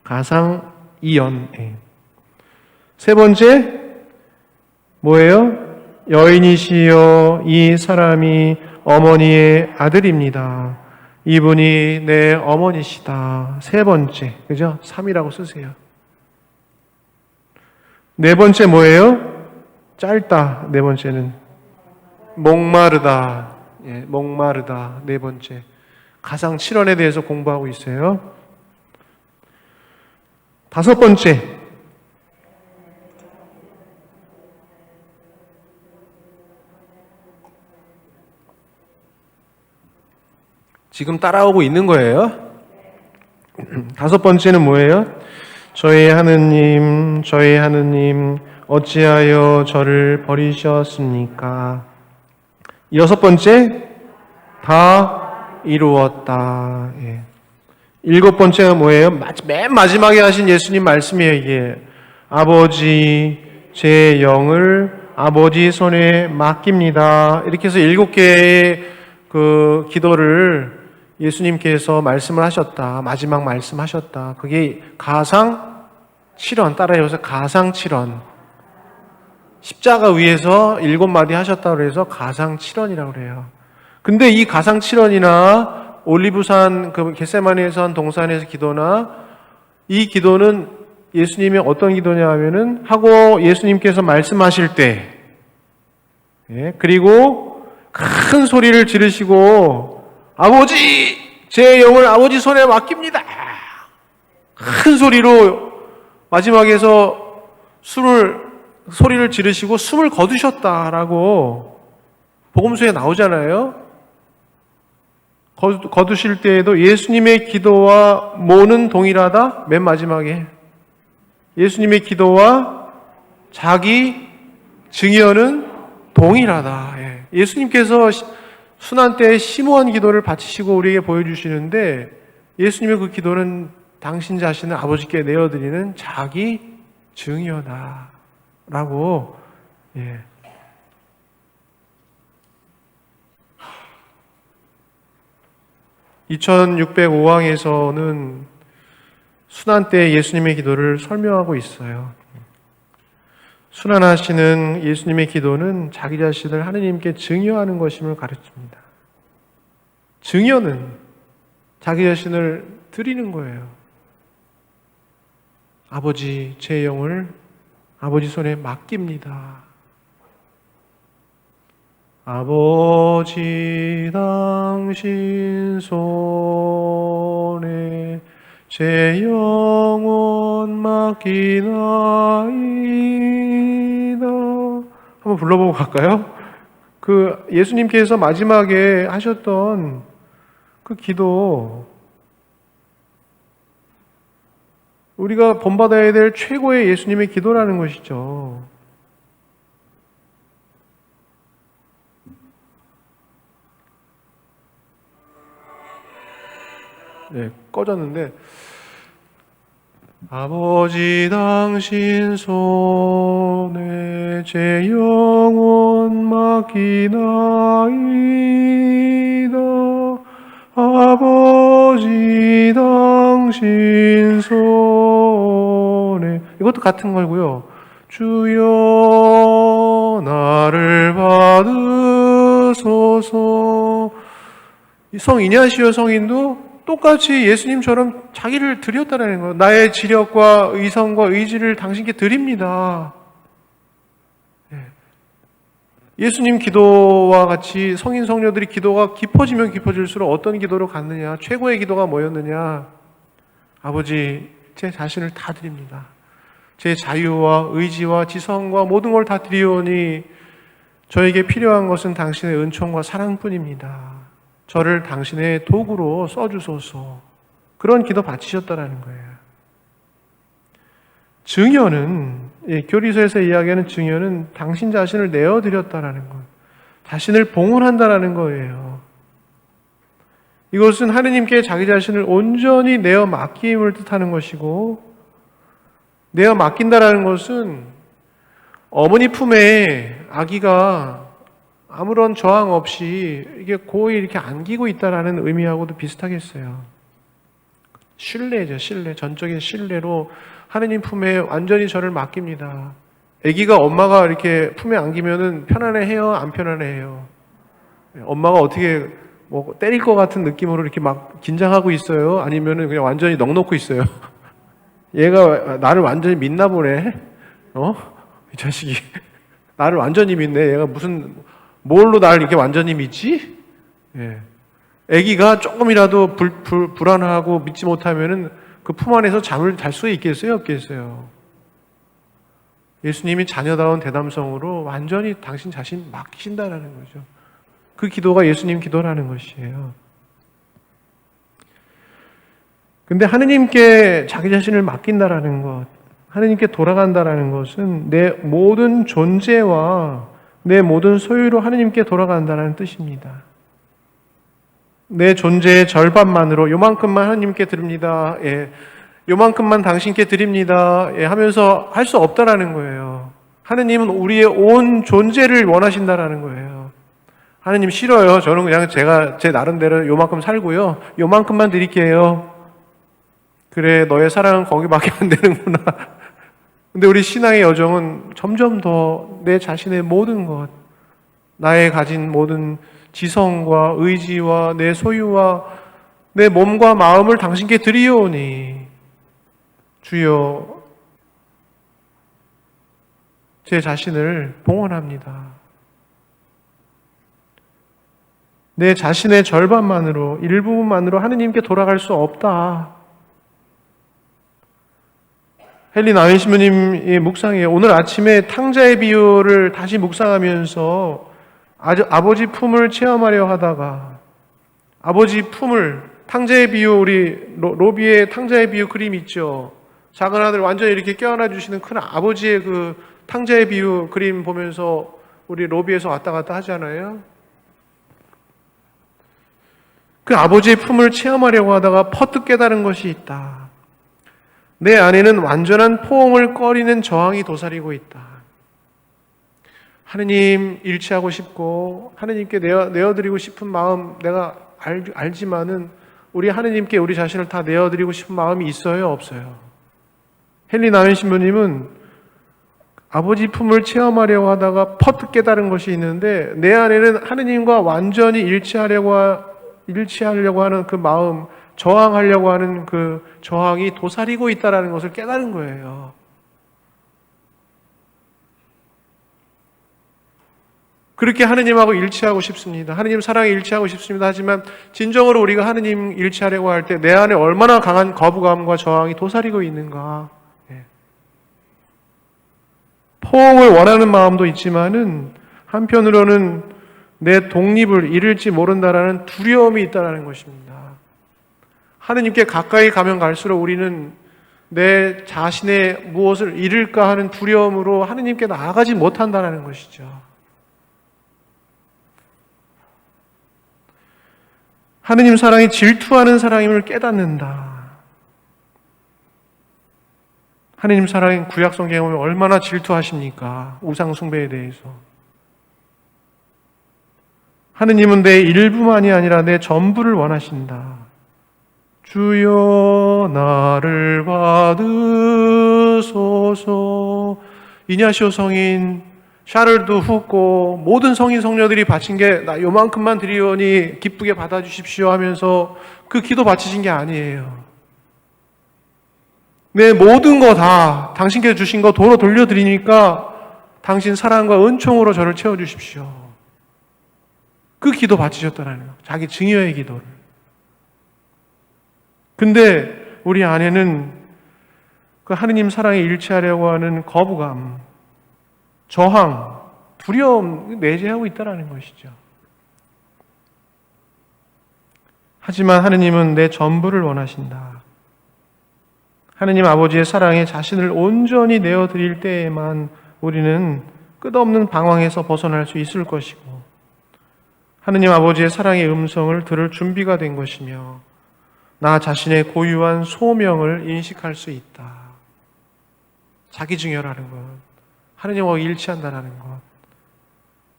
Speaker 1: 가상 2연. 세 번째 뭐예요? 여인이시여 이 사람이 어머니의 아들입니다. 이분이 내 어머니시다. 세 번째. 그죠? 3이라고 쓰세요. 네 번째 뭐예요? 짧다. 네 번째는 목마르다. 목마르다. 네 번째. 가상 7원에 대해서 공부하고 있어요. 다섯 번째. 지금 따라오고 있는 거예요. 다섯 번째는 뭐예요? 저희 하느님, 어찌하여 저를 버리셨습니까? 여섯 번째, 다 이루었다. 일곱 번째가 뭐예요? 맨 마지막에 하신 예수님 말씀이에요, 이게. 아버지, 제 영을 아버지 손에 맡깁니다. 이렇게 해서 7개의 그 기도를 예수님께서 말씀을 하셨다. 마지막 말씀하셨다. 그게 가상 7원, 따라해서 가상 7원. 십자가 위에서 7마디 하셨다고 해서 가상 7원이라고 그래요. 근데 이 가상 7원이나 올리브산, 그 겟세마네에서 한 동산에서 기도나 이 기도는 예수님이 어떤 기도냐 하면은 하고 예수님께서 말씀하실 때, 그리고 큰 소리를 지르시고 아버지, 제 영을 아버지 손에 맡깁니다. 큰 소리로 마지막에서 소리를 지르시고 숨을 거두셨다라고 복음서에 나오잖아요. 거두실 때에도 예수님의 기도와 뭐는 동일하다? 맨 마지막에 예수님의 기도와 자기 증여는 동일하다. 예수님께서 순환 때에 심오한 기도를 바치시고 우리에게 보여주시는데 예수님의 그 기도는 당신 자신을 아버지께 내어드리는 자기 증여다 라고 2605항에서는 순환 때 예수님의 기도를 설명하고 있어요. 순환하시는 예수님의 기도는 자기 자신을 하느님께 증여하는 것임을 가르칩니다. 증여는 자기 자신을 드리는 거예요. 아버지, 제 영을 아버지 손에 맡깁니다. 아버지, 당신 손에 제 영혼 맡기나이다. 한번 불러보고 갈까요? 그 예수님께서 마지막에 하셨던 그 기도, 우리가 본받아야 될 최고의 예수님의 기도라는 것이죠. 꺼졌는데 아버지 당신 손에 제 영혼 맡기나이다. 아버지 당신 손에, 이것도 같은 거고요. 주여 나를 받으소서. 성 이냐시오 성인도 똑같이 예수님처럼 자기를 드렸다라는 거예요. 나의 지력과 의성과 의지를 당신께 드립니다. 예수님 기도와 같이 성인 성녀들이 기도가 깊어지면 깊어질수록 어떤 기도로 갔느냐, 최고의 기도가 뭐였느냐? 아버지, 제 자신을 다 드립니다. 제 자유와 의지와 지성과 모든 걸 다 드리오니 저에게 필요한 것은 당신의 은총과 사랑뿐입니다. 저를 당신의 도구로 써주소서. 그런 기도 바치셨다라는 거예요. 증여는, 교리서에서 이야기하는 증여는 당신 자신을 내어드렸다라는 것, 자신을 봉헌한다라는 거예요. 이것은 하느님께 자기 자신을 온전히 내어 맡김을 뜻하는 것이고, 내어 맡긴다라는 것은 어머니 품에 아기가 아무런 저항 없이 이게 고이 이렇게 안기고 있다라는 의미하고도 비슷하겠어요. 신뢰죠, 신뢰. 전적인 신뢰로 하느님 품에 완전히 저를 맡깁니다. 아기가 엄마가 이렇게 품에 안기면은 편안해해요? 안 편안해해요? 엄마가 어떻게 뭐 때릴 것 같은 느낌으로 이렇게 막 긴장하고 있어요? 아니면은 그냥 완전히 넋놓고 있어요? 얘가 나를 완전히 믿나 보네? 이 자식이 나를 완전히 믿네. 얘가 뭘로 나를 이렇게 완전히 믿지? 예. 아기가 조금이라도 불안하고 믿지 못하면은 그 품 안에서 잠을 잘 수 있겠어요? 없겠어요? 예수님이 자녀다운 대담성으로 완전히 당신 자신 맡기신다라는 거죠. 그 기도가 예수님 기도라는 것이에요. 근데 하느님께 자기 자신을 맡긴다라는 것, 하느님께 돌아간다라는 것은 내 모든 존재와 내 모든 소유로 하느님께 돌아간다는 뜻입니다. 내 존재의 절반만으로 요만큼만 하느님께 드립니다. 예. 요만큼만 당신께 드립니다. 예. 하면서 할 수 없다라는 거예요. 하느님은 우리의 온 존재를 원하신다라는 거예요. 하느님 싫어요. 저는 그냥 제가 제 나름대로 요만큼 살고요. 요만큼만 드릴게요. 그래, 너의 사랑은 거기밖에 안 되는구나. 근데 우리 신앙의 여정은 점점 더 내 자신의 모든 것, 나의 가진 모든 지성과 의지와 내 소유와 내 몸과 마음을 당신께 드리오니 주여 제 자신을 봉헌합니다. 내 자신의 절반만으로, 일부분만으로 하느님께 돌아갈 수 없다. 헨리 나윈 신부님의 묵상이에요. 오늘 아침에 탕자의 비유를 다시 묵상하면서 아버지 품을 체험하려 하다가 아버지 품을, 탕자의 비유, 우리 로비의 탕자의 비유 그림 있죠. 작은 아들 완전히 이렇게 껴안아 주시는 큰 아버지의 그 탕자의 비유 그림 보면서 우리 로비에서 왔다 갔다 하잖아요. 그 아버지의 품을 체험하려고 하다가 퍼뜩 깨달은 것이 있다. 내 안에는 완전한 포옹을 꺼리는 저항이 도사리고 있다. 하느님 일치하고 싶고 하느님께 내어드리고 싶은 마음 내가 알지만은 우리 하느님께 우리 자신을 다 내어드리고 싶은 마음이 있어요? 없어요? 헨리 나윈 신부님은 아버지 품을 체험하려고 하다가 퍼뜩 깨달은 것이 있는데 내 안에는 하느님과 완전히 일치하려고 하는 그 마음, 저항하려고 하는 그 저항이 도사리고 있다는 것을 깨달은 거예요. 그렇게 하느님하고 일치하고 싶습니다. 하느님 사랑에 일치하고 싶습니다. 하지만 진정으로 우리가 하느님 일치하려고 할 때 내 안에 얼마나 강한 거부감과 저항이 도사리고 있는가. 포옹을 원하는 마음도 있지만은 한편으로는 내 독립을 잃을지 모른다라는 두려움이 있다는 것입니다. 하느님께 가까이 가면 갈수록 우리는 내 자신의 무엇을 잃을까 하는 두려움으로 하느님께 나아가지 못한다는 것이죠. 하느님 사랑이 질투하는 사랑임을 깨닫는다. 하느님 사랑인 구약 성경에 보면 얼마나 질투하십니까? 우상 숭배에 대해서. 하느님은 내 일부만이 아니라 내 전부를 원하신다. 주여 나를 받으소서. 이냐시오 성인, 샤를도 붓고 모든 성인 성녀들이 바친 게 나 요만큼만 드리오니 기쁘게 받아주십시오 하면서 그 기도 바치신 게 아니에요. 내 모든 거 다 당신께서 주신 거 도로 돌려드리니까 당신 사랑과 은총으로 저를 채워주십시오. 그 기도 바치셨다라는 거예요. 자기 증여의 기도를. 근데 우리 아내는 그 하느님 사랑에 일치하려고 하는 거부감, 저항, 두려움 내재하고 있다는 것이죠. 하지만 하느님은 내 전부를 원하신다. 하느님 아버지의 사랑에 자신을 온전히 내어드릴 때에만 우리는 끝없는 방황에서 벗어날 수 있을 것이고, 하느님 아버지의 사랑의 음성을 들을 준비가 된 것이며, 나 자신의 고유한 소명을 인식할 수 있다. 자기 증여라는 것, 하느님과 일치한다라는 것,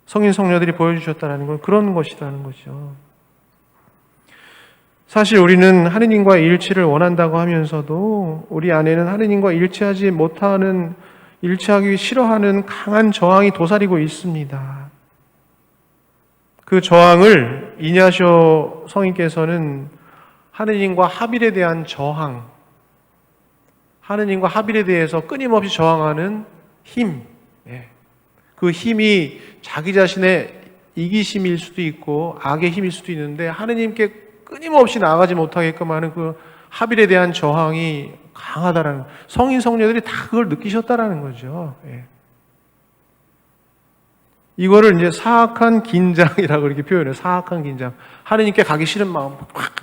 Speaker 1: 성인 성녀들이 보여주셨다는 건 그런 것이라는 거죠. 사실 우리는 하느님과 일치를 원한다고 하면서도 우리 안에는 하느님과 일치하지 못하는, 일치하기 싫어하는 강한 저항이 도사리고 있습니다. 그 저항을 이냐쇼 성인께서는 하느님과 하빌에 대한 저항, 하느님과 하빌에 대해서 끊임없이 저항하는 힘, 그 힘이 자기 자신의 이기심일 수도 있고 악의 힘일 수도 있는데 하느님께 끊임없이 나아가지 못하게끔 하는 그 하빌에 대한 저항이 강하다라는, 성인 성녀들이 다 그걸 느끼셨다라는 거죠. 이거를 이제 사악한 긴장이라고 이렇게 표현해요. 사악한 긴장. 하느님께 가기 싫은 마음, 확,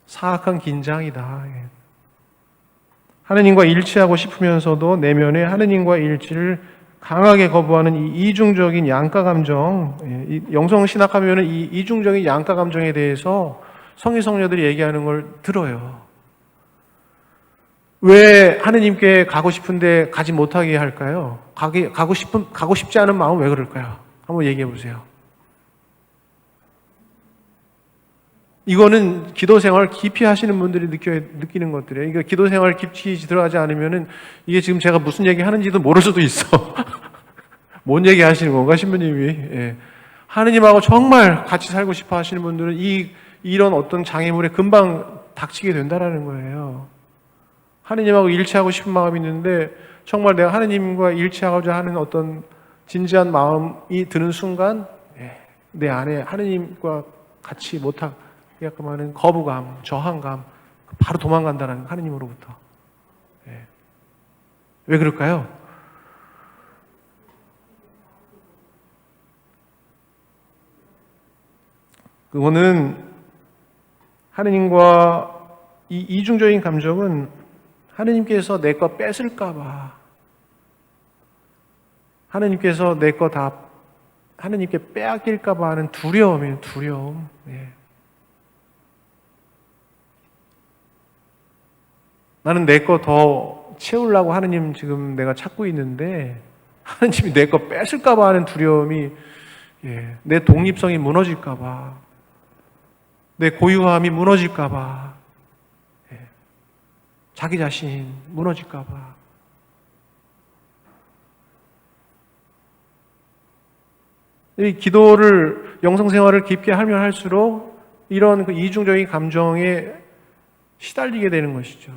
Speaker 1: 사악한 긴장이다. 하느님과 일치하고 싶으면서도 내면에 하느님과 일치를 강하게 거부하는 이 이중적인 양가 감정, 영성 신학하면은 이 이중적인 양가 감정에 대해서 성인 성녀들이 얘기하는 걸 들어요. 왜 하느님께 가고 싶은데 가지 못하게 할까요? 가고 싶지 않은 마음은 왜 그럴까요? 한번 얘기해 보세요. 이거는 기도 생활 깊이 하시는 분들이 느끼는 것들이에요. 이거 기도 생활 깊이 들어가지 않으면은 이게 지금 제가 무슨 얘기 하는지도 모를 수도 있어. 뭔 얘기 하시는 건가, 신부님이. 하느님하고 정말 같이 살고 싶어 하시는 분들은 이런 어떤 장애물에 금방 닥치게 된다라는 거예요. 하느님하고 일치하고 싶은 마음이 있는데 정말 내가 하느님과 일치하고자 하는 어떤 진지한 마음이 드는 순간 내 안에 하느님과 같이 못하게끔 하는 거부감, 저항감, 바로 도망간다는 하느님으로부터. 왜 그럴까요? 그거는 하느님과 이 이중적인 감정은 하느님께서 내 거 뺏을까봐, 하느님께서 내 거 다 하느님께 빼앗길까봐 하는 두려움이에요, 두려움. 나는 내 거 더 채우려고 하느님 지금 내가 찾고 있는데 하느님이 내 거 뺏을까봐 하는 두려움이, 내 독립성이 무너질까봐, 내 고유함이 무너질까봐, 자기 자신 무너질까봐. 이 기도를, 영성생활을 깊게 하면 할수록 이런 그 이중적인 감정에 시달리게 되는 것이죠.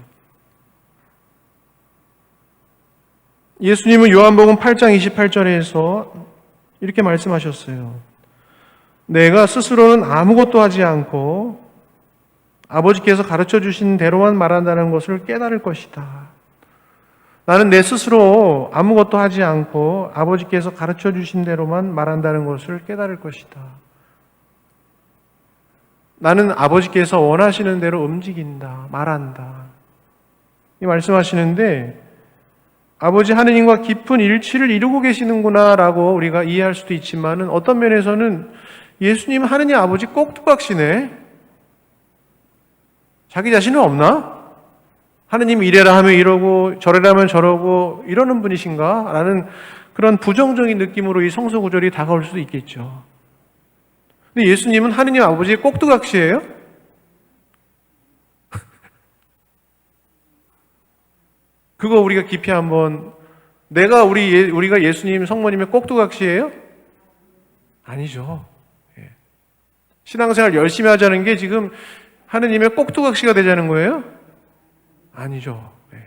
Speaker 1: 예수님은 요한복음 8장 28절에서 이렇게 말씀하셨어요. 내가 스스로는 아무것도 하지 않고 아버지께서 가르쳐 주신 대로만 말한다는 것을 깨달을 것이다. 나는 내 스스로 아무것도 하지 않고 아버지께서 가르쳐 주신 대로만 말한다는 것을 깨달을 것이다. 나는 아버지께서 원하시는 대로 움직인다, 말한다. 이 말씀하시는데 아버지 하느님과 깊은 일치를 이루고 계시는구나라고 우리가 이해할 수도 있지만은 어떤 면에서는 예수님 하느님 아버지 꼭두각시네. 자기 자신은 없나? 하느님 이래라 하면 이러고 저래라 하면 저러고 이러는 분이신가? 라는 그런 부정적인 느낌으로 이 성서 구절이 다가올 수도 있겠죠. 근데 예수님은 하느님 아버지의 꼭두각시예요? 그거 우리가 깊이 한번 우리가 예수님 성모님의 꼭두각시예요? 아니죠. 예. 신앙생활 열심히 하자는 게 지금 하느님의 꼭두각시가 되자는 거예요? 아니죠. 예.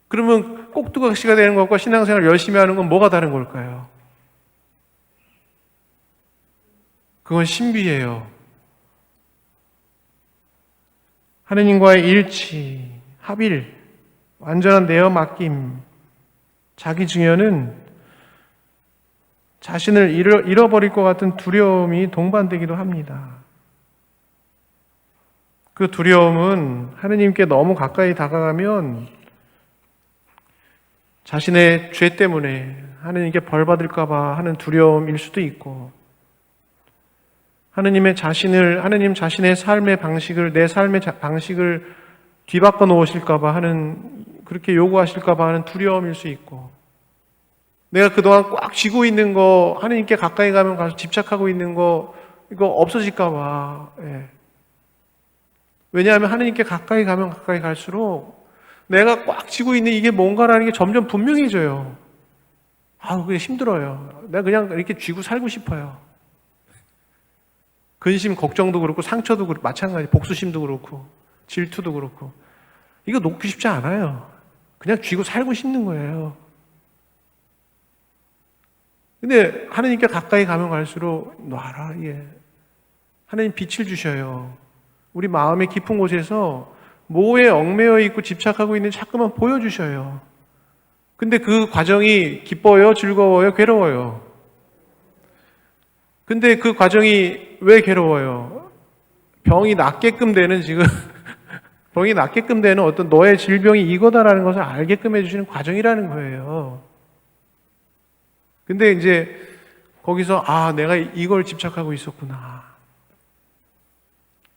Speaker 1: 그러면 꼭두각시가 되는 것과 신앙생활 열심히 하는 건 뭐가 다른 걸까요? 그건 신비예요. 하느님과의 일치, 합일, 완전한 내어 맡김, 자기 증여는 자신을 잃어버릴 것 같은 두려움이 동반되기도 합니다. 그 두려움은 하느님께 너무 가까이 다가가면 자신의 죄 때문에 하느님께 벌 받을까 봐 하는 두려움일 수도 있고, 하느님 자신의 삶의 방식을, 내 삶의 방식을 뒤바꿔 놓으실까 봐 하는, 그렇게 요구하실까 봐 하는 두려움일 수 있고, 내가 그동안 꽉 쥐고 있는 거, 하느님께 가까이 가면 가서 집착하고 있는 거, 이거 없어질까 봐. 예. 왜냐하면 하느님께 가까이 가면 가까이 갈수록 내가 꽉 쥐고 있는 이게 뭔가라는 게 점점 분명해져요. 그게 힘들어요. 내가 그냥 이렇게 쥐고 살고 싶어요. 근심, 걱정도 그렇고, 상처도 그렇고, 마찬가지, 복수심도 그렇고, 질투도 그렇고, 이거 놓기 쉽지 않아요. 그냥 쥐고 살고 싶는 거예요. 근데 하느님께 가까이 가면 갈수록 놔라. 예. 하느님 빛을 주셔요. 우리 마음의 깊은 곳에서 뭐에 얽매여 있고 집착하고 있는지 자꾸만 보여주셔요. 근데 그 과정이 기뻐요? 즐거워요? 괴로워요? 근데 그 과정이 왜 괴로워요? 병이 낫게끔 되는 어떤 너의 질병이 이거다라는 것을 알게끔 해주시는 과정이라는 거예요. 근데 이제 거기서 내가 이걸 집착하고 있었구나.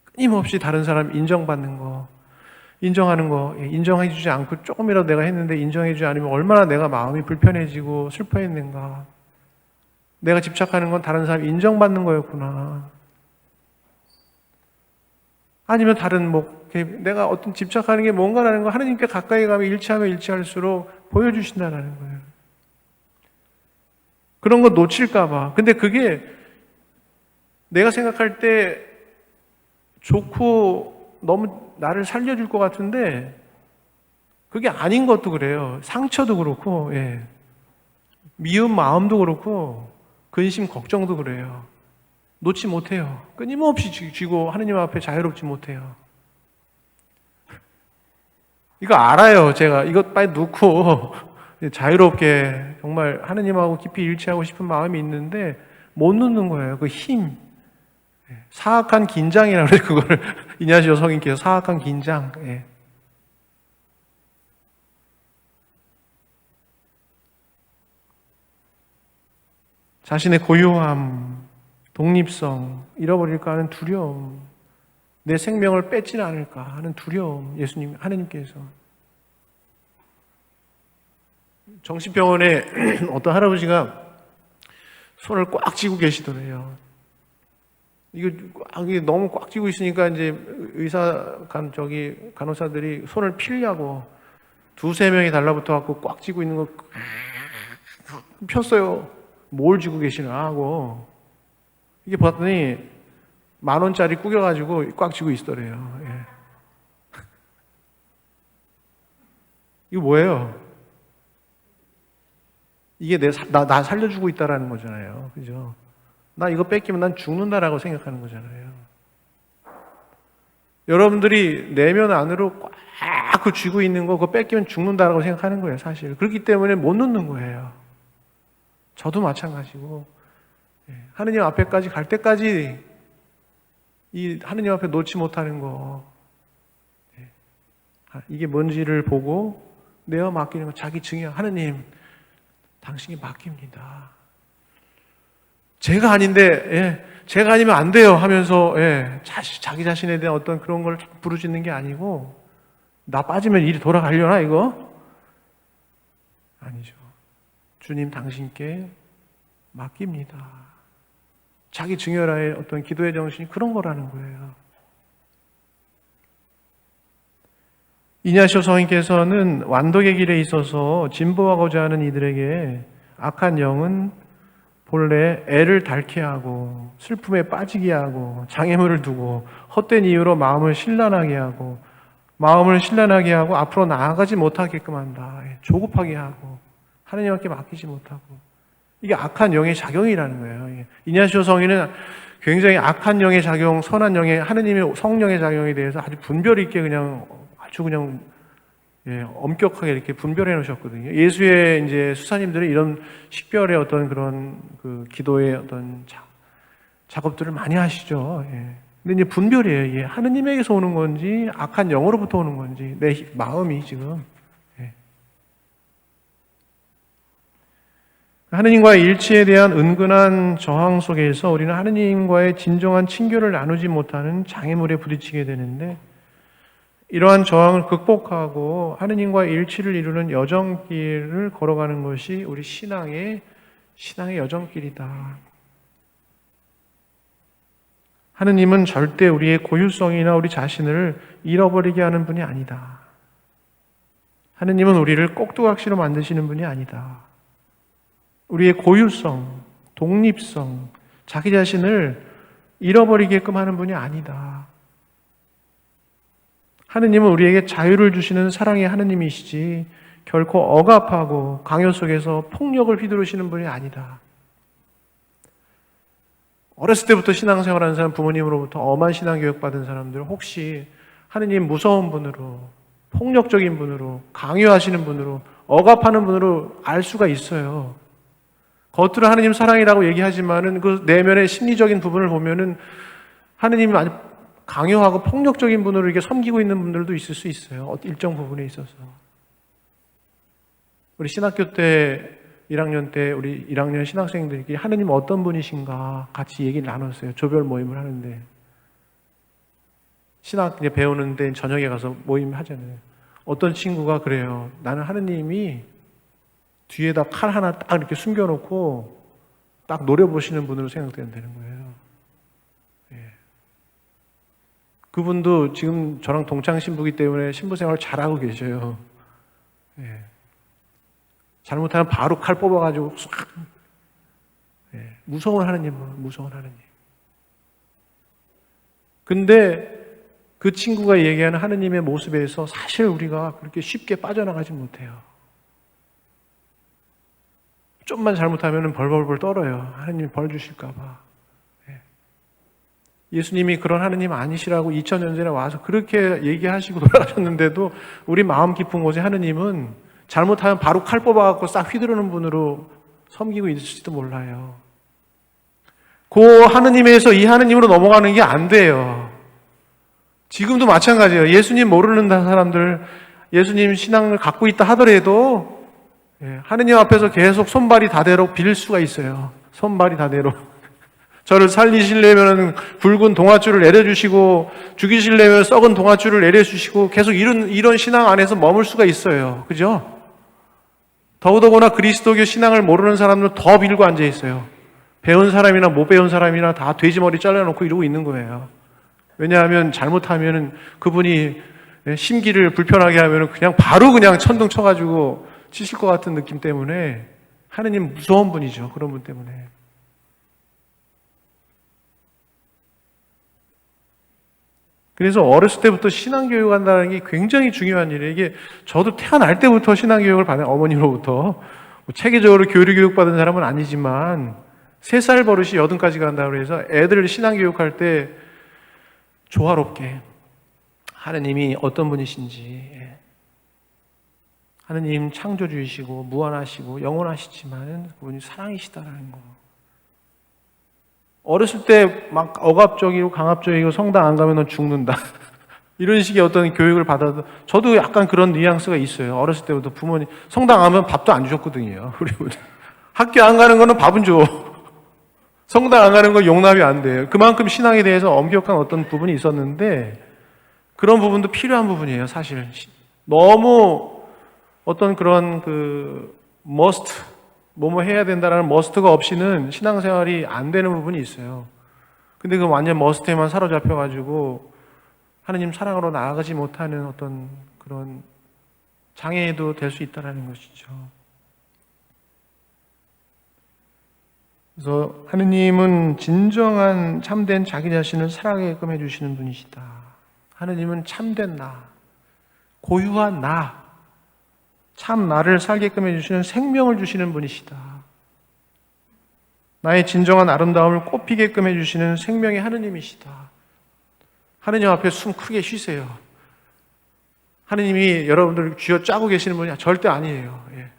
Speaker 1: 끊임없이 다른 사람 인정받는 거, 인정하는 거, 인정해주지 않고 조금이라도 내가 했는데 인정해주지 않으면 얼마나 내가 마음이 불편해지고 슬퍼했는가. 내가 집착하는 건 다른 사람 인정받는 거였구나. 아니면 다른 내가 어떤 집착하는 게 뭔가라는 거 하느님께 가까이 가면 일치하면 일치할수록 보여주신다는 거예요. 그런 거 놓칠까 봐. 근데 그게 내가 생각할 때 좋고 너무 나를 살려줄 것 같은데 그게 아닌 것도 그래요. 상처도 그렇고, 예. 미운 마음도 그렇고, 근심, 걱정도 그래요. 놓지 못해요. 끊임없이 쥐고 하느님 앞에 자유롭지 못해요. 이거 알아요. 제가 이것 빨리 놓고 자유롭게 정말 하느님하고 깊이 일치하고 싶은 마음이 있는데 못 놓는 거예요. 그 힘. 사악한 긴장이라고 그래요. 그걸 이냐시 여성님께서 사악한 긴장. 예. 자신의 고요함, 독립성 잃어버릴까 하는 두려움, 내 생명을 뺏지는 않을까 하는 두려움, 하느님께서. 정신병원에 어떤 할아버지가 손을 꽉 쥐고 계시더래요. 이게 너무 꽉 쥐고 있으니까 이제 간호사들이 손을 피려고 두세 명이 달라붙어 갖고 꽉 쥐고 있는 거 폈어요. 뭘 쥐고 계시나 하고. 이게 봤더니 10,000원짜리 구겨가지고 꽉 쥐고 있더래요. 예. 이거 뭐예요? 이게 나 살려주고 있다라는 거잖아요. 그죠? 나 이거 뺏기면 난 죽는다라고 생각하는 거잖아요. 여러분들이 내면 안으로 꽉 그 쥐고 있는 거 그거 뺏기면 죽는다라고 생각하는 거예요, 사실. 그렇기 때문에 못 놓는 거예요. 저도 마찬가지고. 하느님 앞에까지 갈 때까지 이 하느님 앞에 놓지 못하는 거, 이게 뭔지를 보고 내어 맡기는 거, 자기 증여. 하느님, 당신이 맡깁니다. 제가 아닌데, 제가 아니면 안 돼요 하면서, 자기 자신에 대한 어떤 그런 걸 부르짖는 게 아니고, 나 빠지면 일이 돌아가려나, 이거? 아니죠. 주님 당신께 맡깁니다. 자기 증여라의 어떤 기도의 정신이 그런 거라는 거예요. 이냐시오 성인께서는 완독의 길에 있어서 진보하고자 하는 이들에게 악한 영은 본래 애를 닳게 하고 슬픔에 빠지게 하고 장애물을 두고 헛된 이유로 마음을 신란하게 하고 앞으로 나아가지 못하게끔 한다. 조급하게 하고 하느님께 맡기지 못하고, 이게 악한 영의 작용이라는 거예요. 이냐시오 성인은 굉장히 악한 영의 작용, 선한 영의, 하느님의 성령의 작용에 대해서 아주 분별 있게 아주 엄격하게 이렇게 분별해 놓으셨거든요. 예수의 이제 수사님들은 이런 식별의 어떤 그런 그 기도의 어떤 작업들을 많이 하시죠. 근데 이제 분별이에요. 이게 하느님에게서 오는 건지 악한 영으로부터 오는 건지, 내 마음이 지금. 하느님과의 일치에 대한 은근한 저항 속에서 우리는 하느님과의 진정한 친교를 나누지 못하는 장애물에 부딪히게 되는데, 이러한 저항을 극복하고 하느님과의 일치를 이루는 여정길을 걸어가는 것이 우리 신앙의 여정길이다. 하느님은 절대 우리의 고유성이나 우리 자신을 잃어버리게 하는 분이 아니다. 하느님은 우리를 꼭두각시로 만드시는 분이 아니다. 우리의 고유성, 독립성, 자기 자신을 잃어버리게끔 하는 분이 아니다. 하느님은 우리에게 자유를 주시는 사랑의 하느님이시지 결코 억압하고 강요 속에서 폭력을 휘두르시는 분이 아니다. 어렸을 때부터 신앙생활하는 사람, 부모님으로부터 엄한 신앙교육 받은 사람들, 혹시 하느님 무서운 분으로, 폭력적인 분으로, 강요하시는 분으로, 억압하는 분으로 알 수가 있어요. 겉으로 하느님 사랑이라고 얘기하지만은 그 내면의 심리적인 부분을 보면은 하느님이 아주 강요하고 폭력적인 분으로 이렇게 섬기고 있는 분들도 있을 수 있어요. 일정 부분에 있어서. 우리 신학교 때 1학년 때 우리 1학년 신학생들끼리 하느님 어떤 분이신가 같이 얘기를 나눴어요. 조별 모임을 하는데, 신학 이제 배우는데 저녁에 가서 모임 하잖아요. 어떤 친구가 그래요. 나는 하느님이 뒤에다 칼 하나 딱 이렇게 숨겨놓고 딱 노려보시는 분으로 생각된다는 거예요. 그분도 지금 저랑 동창 신부기 때문에 신부 생활을 잘하고 계셔요. 잘못하면 바로 칼 뽑아가지고 싹. 무서운 하느님은 무서운 하느님. 근데 그 친구가 얘기하는 하느님의 모습에서 사실 우리가 그렇게 쉽게 빠져나가지 못해요. 좀만 잘못하면 벌벌벌 떨어요. 하느님이 벌 주실까 봐. 예수님이 그런 하느님 아니시라고 2000년 전에 와서 그렇게 얘기하시고 돌아가셨는데도 우리 마음 깊은 곳에 하느님은 잘못하면 바로 칼 뽑아갖고 싹 휘두르는 분으로 섬기고 있을지도 몰라요. 그 하느님에서 이 하느님으로 넘어가는 게 안 돼요. 지금도 마찬가지예요. 예수님 모르는 사람들, 예수님 신앙을 갖고 있다 하더라도 하느님 앞에서 계속 손발이 다대로 빌 수가 있어요. 손발이 다대로. 저를 살리시려면 붉은 동아줄을 내려주시고, 죽이시려면 썩은 동아줄을 내려주시고, 계속 이런 신앙 안에서 머물 수가 있어요. 그죠? 더더구나 그리스도교 신앙을 모르는 사람들은 더 빌고 앉아 있어요. 배운 사람이나 못 배운 사람이나 다 돼지머리 잘라놓고 이러고 있는 거예요. 왜냐하면 잘못하면 그분이 심기를 불편하게 하면 그냥 바로 그냥 천둥 쳐가지고 치실 것 같은 느낌 때문에 하느님 무서운 분이죠. 그런 분 때문에. 그래서 어렸을 때부터 신앙교육 한다는 게 굉장히 중요한 일이에요. 이게 저도 태어날 때부터 신앙교육을 받은 어머니로부터 체계적으로 교육 받은 사람은 아니지만 3살 버릇이 80까지 간다고 해서 애들 신앙교육할 때 조화롭게 하느님이 어떤 분이신지, 하느님 창조주이시고 무한하시고 영원하시지만 그분이 사랑이시다라는 거. 어렸을 때 막 억압적이고 강압적이고 성당 안 가면 넌 죽는다. 이런 식의 어떤 교육을 받아도 저도 약간 그런 뉘앙스가 있어요. 어렸을 때부터 부모님 성당 안 가면 밥도 안 주셨거든요. 우리 학교 안 가는 거는 밥은 줘. 성당 안 가는 건 용납이 안 돼요. 그만큼 신앙에 대해서 엄격한 어떤 부분이 있었는데 그런 부분도 필요한 부분이에요. 사실 너무 어떤 그런 must 뭐뭐 해야 된다라는 머스트가 없이는 신앙생활이 안 되는 부분이 있어요. 근데 그 완전 머스트에만 사로잡혀가지고 하느님 사랑으로 나아가지 못하는 어떤 그런 장애도 될 수 있다는 것이죠. 그래서 하느님은 진정한 참된 자기 자신을 살아가게끔 해주시는 분이시다. 하느님은 참된 나, 고유한 나, 참 나를 살게끔 해주시는 생명을 주시는 분이시다. 나의 진정한 아름다움을 꽃피게끔 해주시는 생명의 하느님이시다. 하느님 앞에 숨 크게 쉬세요. 하느님이 여러분들을 쥐어짜고 계시는 분이 절대 아니에요. 예.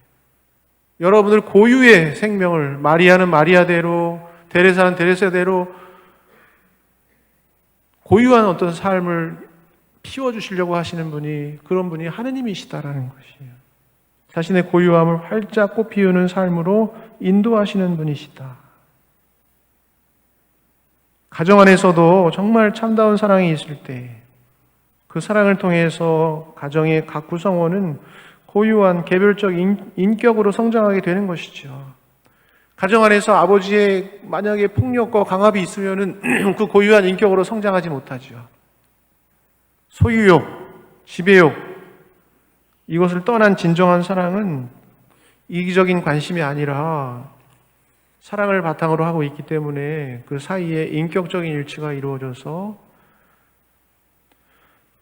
Speaker 1: 여러분들 고유의 생명을, 마리아는 마리아대로, 데레사는 데레사대로 고유한 어떤 삶을 피워주시려고 하시는 분이, 그런 분이 하느님이시다라는 것이에요. 자신의 고유함을 활짝 꽃피우는 삶으로 인도하시는 분이시다. 가정 안에서도 정말 참다운 사랑이 있을 때 그 사랑을 통해서 가정의 각 구성원은 고유한 개별적 인격으로 성장하게 되는 것이죠. 가정 안에서 아버지의 만약에 폭력과 강압이 있으면은 그 고유한 인격으로 성장하지 못하죠. 소유욕, 지배욕, 이것을 떠난 진정한 사랑은 이기적인 관심이 아니라 사랑을 바탕으로 하고 있기 때문에 그 사이에 인격적인 일치가 이루어져서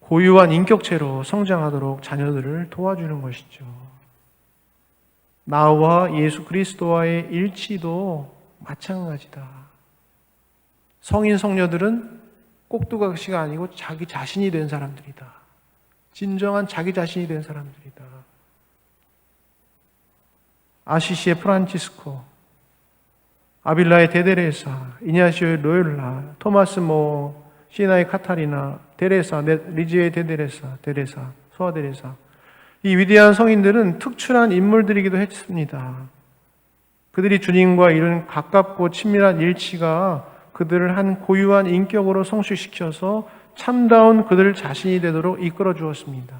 Speaker 1: 고유한 인격체로 성장하도록 자녀들을 도와주는 것이죠. 나와 예수 그리스도와의 일치도 마찬가지다. 성인 성녀들은 꼭두각시가 아니고 자기 자신이 된 사람들이다. 진정한 자기 자신이 된 사람들이다. 아시시의 프란치스코, 아빌라의 데데레사, 이냐시오의 로율라, 토마스 시나의 카타리나, 데레사, 리지의 데레사, 소아 데레사. 이 위대한 성인들은 특출한 인물들이기도 했습니다. 그들이 주님과 이룬 가깝고 친밀한 일치가 그들을 한 고유한 인격으로 성숙시켜서 참다운 그들 자신이 되도록 이끌어 주었습니다.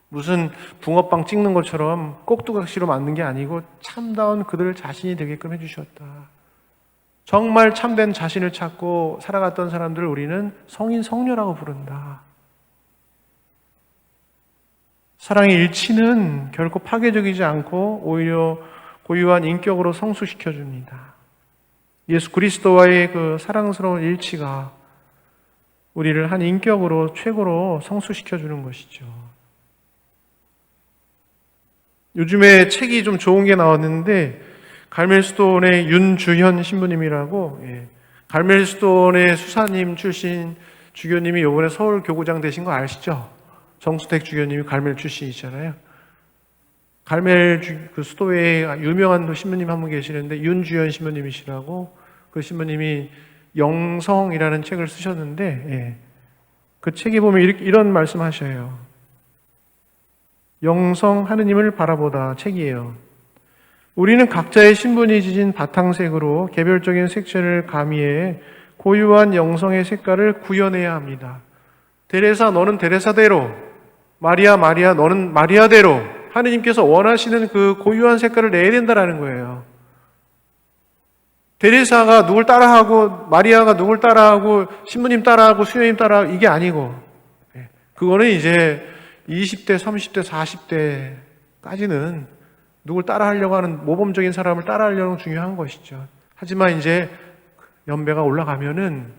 Speaker 1: 무슨 붕어빵 찍는 것처럼 꼭두각시로 만든 게 아니고 참다운 그들 자신이 되게끔 해주셨다. 정말 참된 자신을 찾고 살아갔던 사람들을 우리는 성인 성녀라고 부른다. 사랑의 일치는 결코 파괴적이지 않고 오히려 고유한 인격으로 성숙시켜 줍니다. 예수 그리스도와의 그 사랑스러운 일치가 우리를 한 인격으로 최고로 성숙시켜 주는 것이죠. 요즘에 책이 좀 좋은 게 나왔는데 갈멜스톤의 윤주현 신부님이라고, 갈멜스톤의 수사님 출신 주교님이 이번에 서울 교구장 되신 거 아시죠? 정수택 주교님이 갈멜 출신이잖아요. 갈멜 그 수도에 유명한 신부님 한 분 계시는데 윤주현 신부님이시라고, 그 신부님이 영성이라는 책을 쓰셨는데, 그 책에 보면 이런 말씀하셔요. 영성 하느님을 바라보다 책이에요. 우리는 각자의 신분이 지진 바탕색으로 개별적인 색채를 가미해 고유한 영성의 색깔을 구현해야 합니다. 데레사, 너는 데레사대로, 마리아, 너는 마리아대로 하느님께서 원하시는 그 고유한 색깔을 내야 된다는 거예요. 데레사가 누굴 따라하고, 마리아가 누굴 따라하고, 신부님 따라하고, 수녀님 따라하고, 이게 아니고, 그거는 이제 20대, 30대, 40대까지는 누굴 따라하려고 하는 모범적인 사람을 따라하려는 중요한 것이죠. 하지만 이제 연배가 올라가면은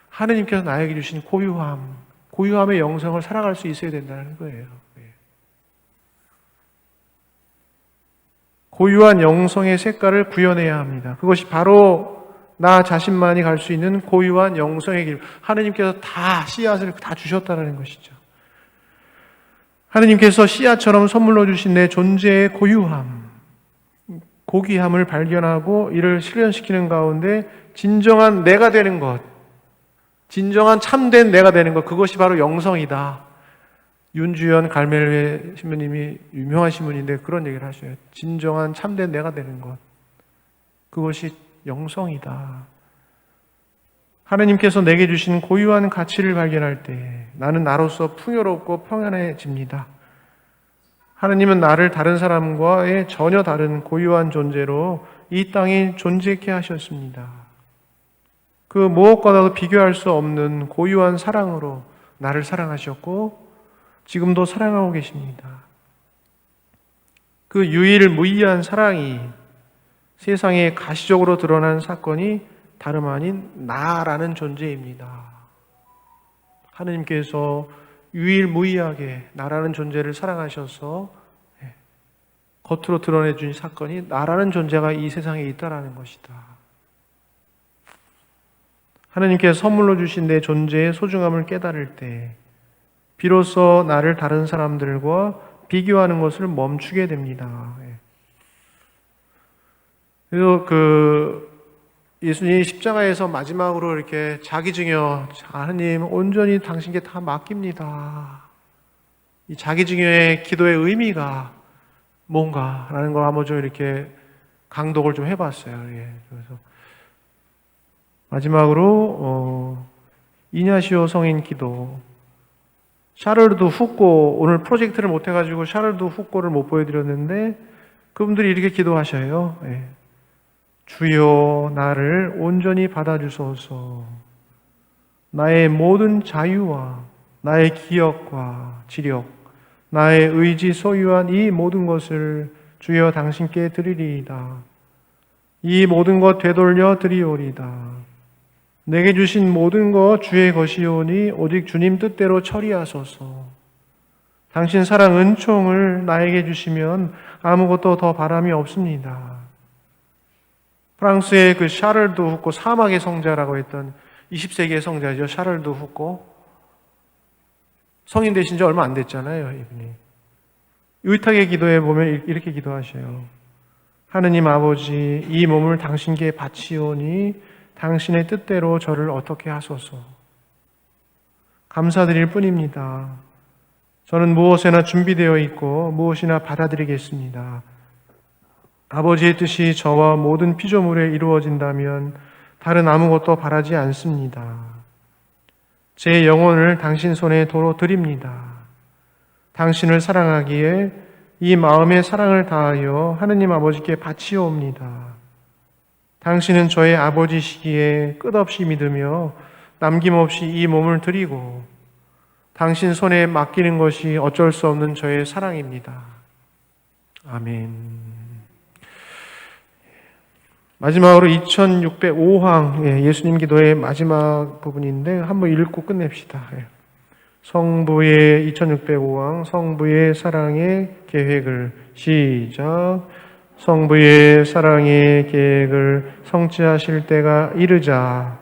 Speaker 1: 하느님께서 나에게 주신 고유함의 영성을 살아갈 수 있어야 된다는 거예요. 고유한 영성의 색깔을 구현해야 합니다. 그것이 바로 나 자신만이 갈 수 있는 고유한 영성의 길. 하느님께서 다 씨앗을 다 주셨다는 것이죠. 하느님께서 씨앗처럼 선물로 주신 내 존재의 고유함, 고귀함을 발견하고 이를 실현시키는 가운데 진정한 내가 되는 것, 진정한 참된 내가 되는 것, 그것이 바로 영성이다. 윤주현 갈멜회 신부님이 유명한 신부님인데 그런 얘기를 하셔요. 진정한 참된 내가 되는 것, 그것이 영성이다. 하느님께서 내게 주신 고유한 가치를 발견할 때 나는 나로서 풍요롭고 평안해집니다. 하느님은 나를 다른 사람과의 전혀 다른 고유한 존재로 이 땅에 존재케 하셨습니다. 그 무엇과도 비교할 수 없는 고유한 사랑으로 나를 사랑하셨고 지금도 사랑하고 계십니다. 그 유일무이한 사랑이 세상에 가시적으로 드러난 사건이 다름 아닌 나라는 존재입니다. 하느님께서 유일무이하게 나라는 존재를 사랑하셔서 겉으로 드러내준 사건이 나라는 존재가 이 세상에 있다라는 것이다. 하느님께서 선물로 주신 내 존재의 소중함을 깨달을 때 비로소 나를 다른 사람들과 비교하는 것을 멈추게 됩니다. 그래서 예수님이 십자가에서 마지막으로 이렇게 자기 증여, 하느님 온전히 당신께 다 맡깁니다. 이 자기 증여의 기도의 의미가 뭔가라는 걸 한번 좀 이렇게 강독을 좀 해봤어요. 그래서 마지막으로 이냐시오 성인 기도. 샤를드 후꼬, 오늘 프로젝트를 못 해가지고 샤를드 후꼬를 못 보여드렸는데 그분들이 이렇게 기도하셔요. 주여 나를 온전히 받아주소서. 나의 모든 자유와 나의 기억과 지력, 나의 의지 소유한 이 모든 것을 주여 당신께 드리리이다. 이 모든 것 되돌려 드리오리다. 내게 주신 모든 것 주의 것이오니 오직 주님 뜻대로 처리하소서. 당신 사랑 은총을 나에게 주시면 아무것도 더 바람이 없습니다. 프랑스의 그 샤를드 후꼬, 사막의 성자라고 했던 20세기의 성자죠. 샤를드 후꼬. 성인 되신 지 얼마 안 됐잖아요, 이분이. 의탁의 기도에 보면 이렇게 기도하셔요. 하느님 아버지, 이 몸을 당신께 바치오니 당신의 뜻대로 저를 어떻게 하소서. 감사드릴 뿐입니다. 저는 무엇에나 준비되어 있고 무엇이나 받아들이겠습니다. 아버지의 뜻이 저와 모든 피조물에 이루어진다면 다른 아무것도 바라지 않습니다. 제 영혼을 당신 손에 도로 드립니다. 당신을 사랑하기에 이 마음의 사랑을 다하여 하느님 아버지께 바치옵니다. 당신은 저의 아버지시기에 끝없이 믿으며 남김없이 이 몸을 드리고 당신 손에 맡기는 것이 어쩔 수 없는 저의 사랑입니다. 아멘. 마지막으로 2605항 예수님 기도의 마지막 부분인데 한번 읽고 끝냅시다. 성부의 2605항 성부의 사랑의 계획을 시작. 성부의 사랑의 계획을 성취하실 때가 이르자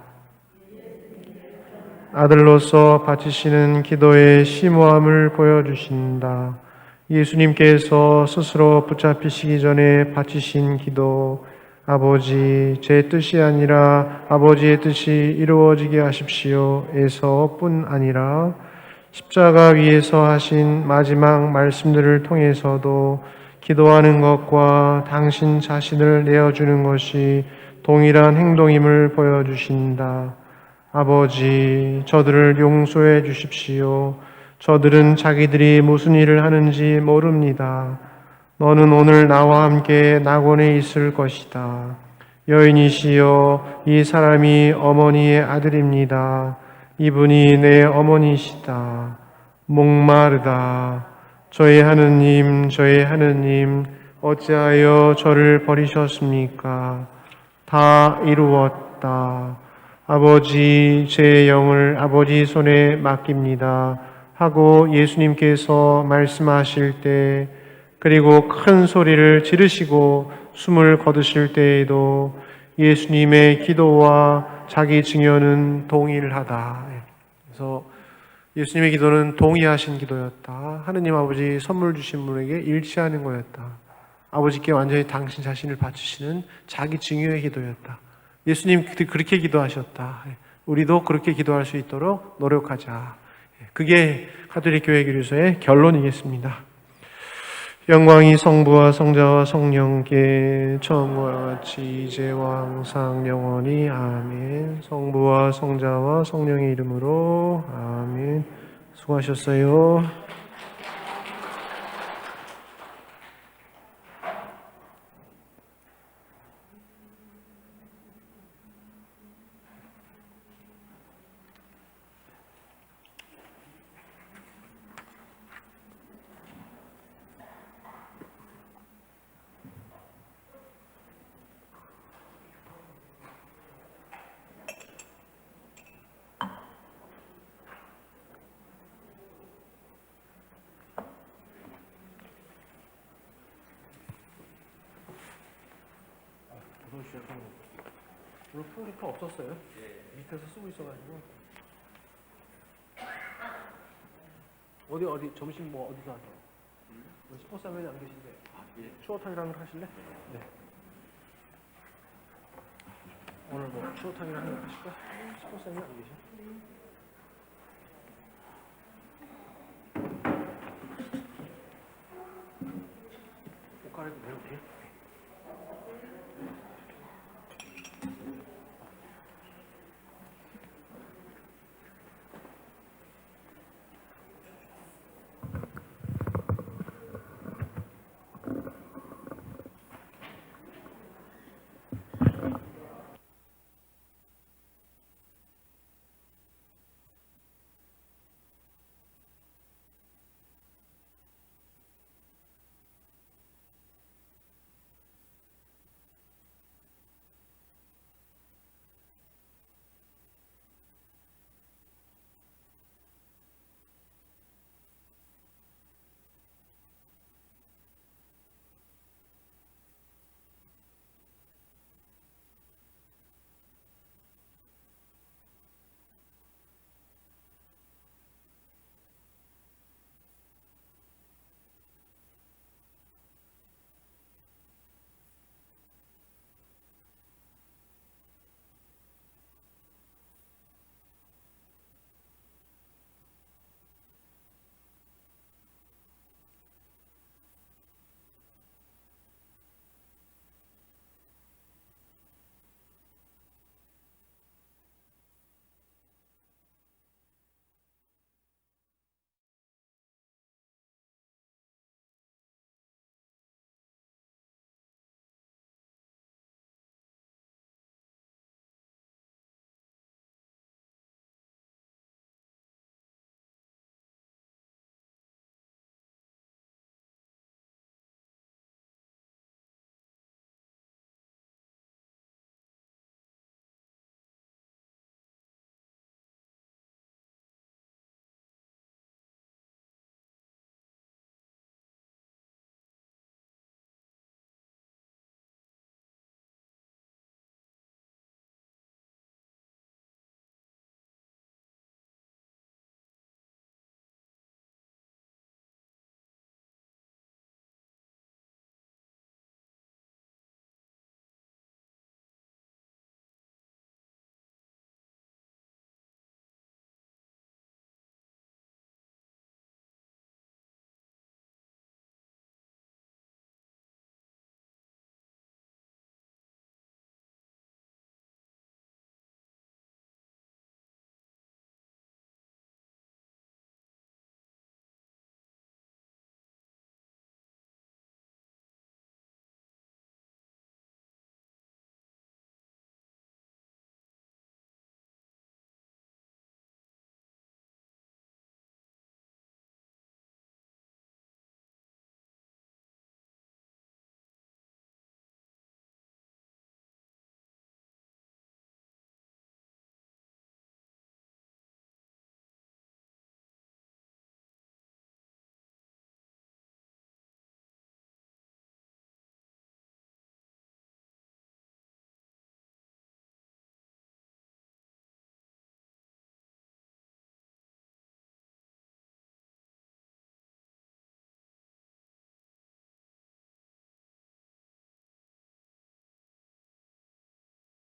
Speaker 1: 아들로서 바치시는 기도의 심오함을 보여주신다. 예수님께서 스스로 붙잡히시기 전에 바치신 기도, 아버지 제 뜻이 아니라 아버지의 뜻이 이루어지게 하십시오 에서 뿐 아니라 십자가 위에서 하신 마지막 말씀들을 통해서도 기도하는 것과 당신 자신을 내어주는 것이 동일한 행동임을 보여주신다. 아버지, 저들을 용서해 주십시오. 저들은 자기들이 무슨 일을 하는지 모릅니다. 너는 오늘 나와 함께 낙원에 있을 것이다. 여인이시여, 이 사람이 어머니의 아들입니다. 이분이 내 어머니시다. 목마르다. 저의 하느님, 어찌하여 저를 버리셨습니까? 다 이루었다. 아버지, 제 영을 아버지 손에 맡깁니다. 하고 예수님께서 말씀하실 때, 그리고 큰 소리를 지르시고 숨을 거두실 때에도 예수님의 기도와 자기 증언은 동일하다. 그래서 예수님의 기도는 동의하신 기도였다. 하느님 아버지 선물 주신 분에게 일치하는 거였다. 아버지께 완전히 당신 자신을 바치시는 자기 증여의 기도였다. 예수님 그렇게 기도하셨다. 우리도 그렇게 기도할 수 있도록 노력하자. 그게 가톨릭 교회 기도서의 결론이겠습니다. 영광이 성부와 성자와 성령께 처음과 같이 이제와 항상 영원히 아멘. 성부와 성자와 성령의 이름으로 아멘. 수고하셨어요. 있어요. 오늘 프로젝터 없었어요. 밑에서 쓰고 있어가지고. 어디 점심 뭐 어디서 하세요? 스포츠하면 안 계신데. 추어탕이랑 하실래? 네. 오늘 뭐 추어탕이랑 하실까? 스포츠하면 안 계셔? 옷 갈아입고 내려올게요.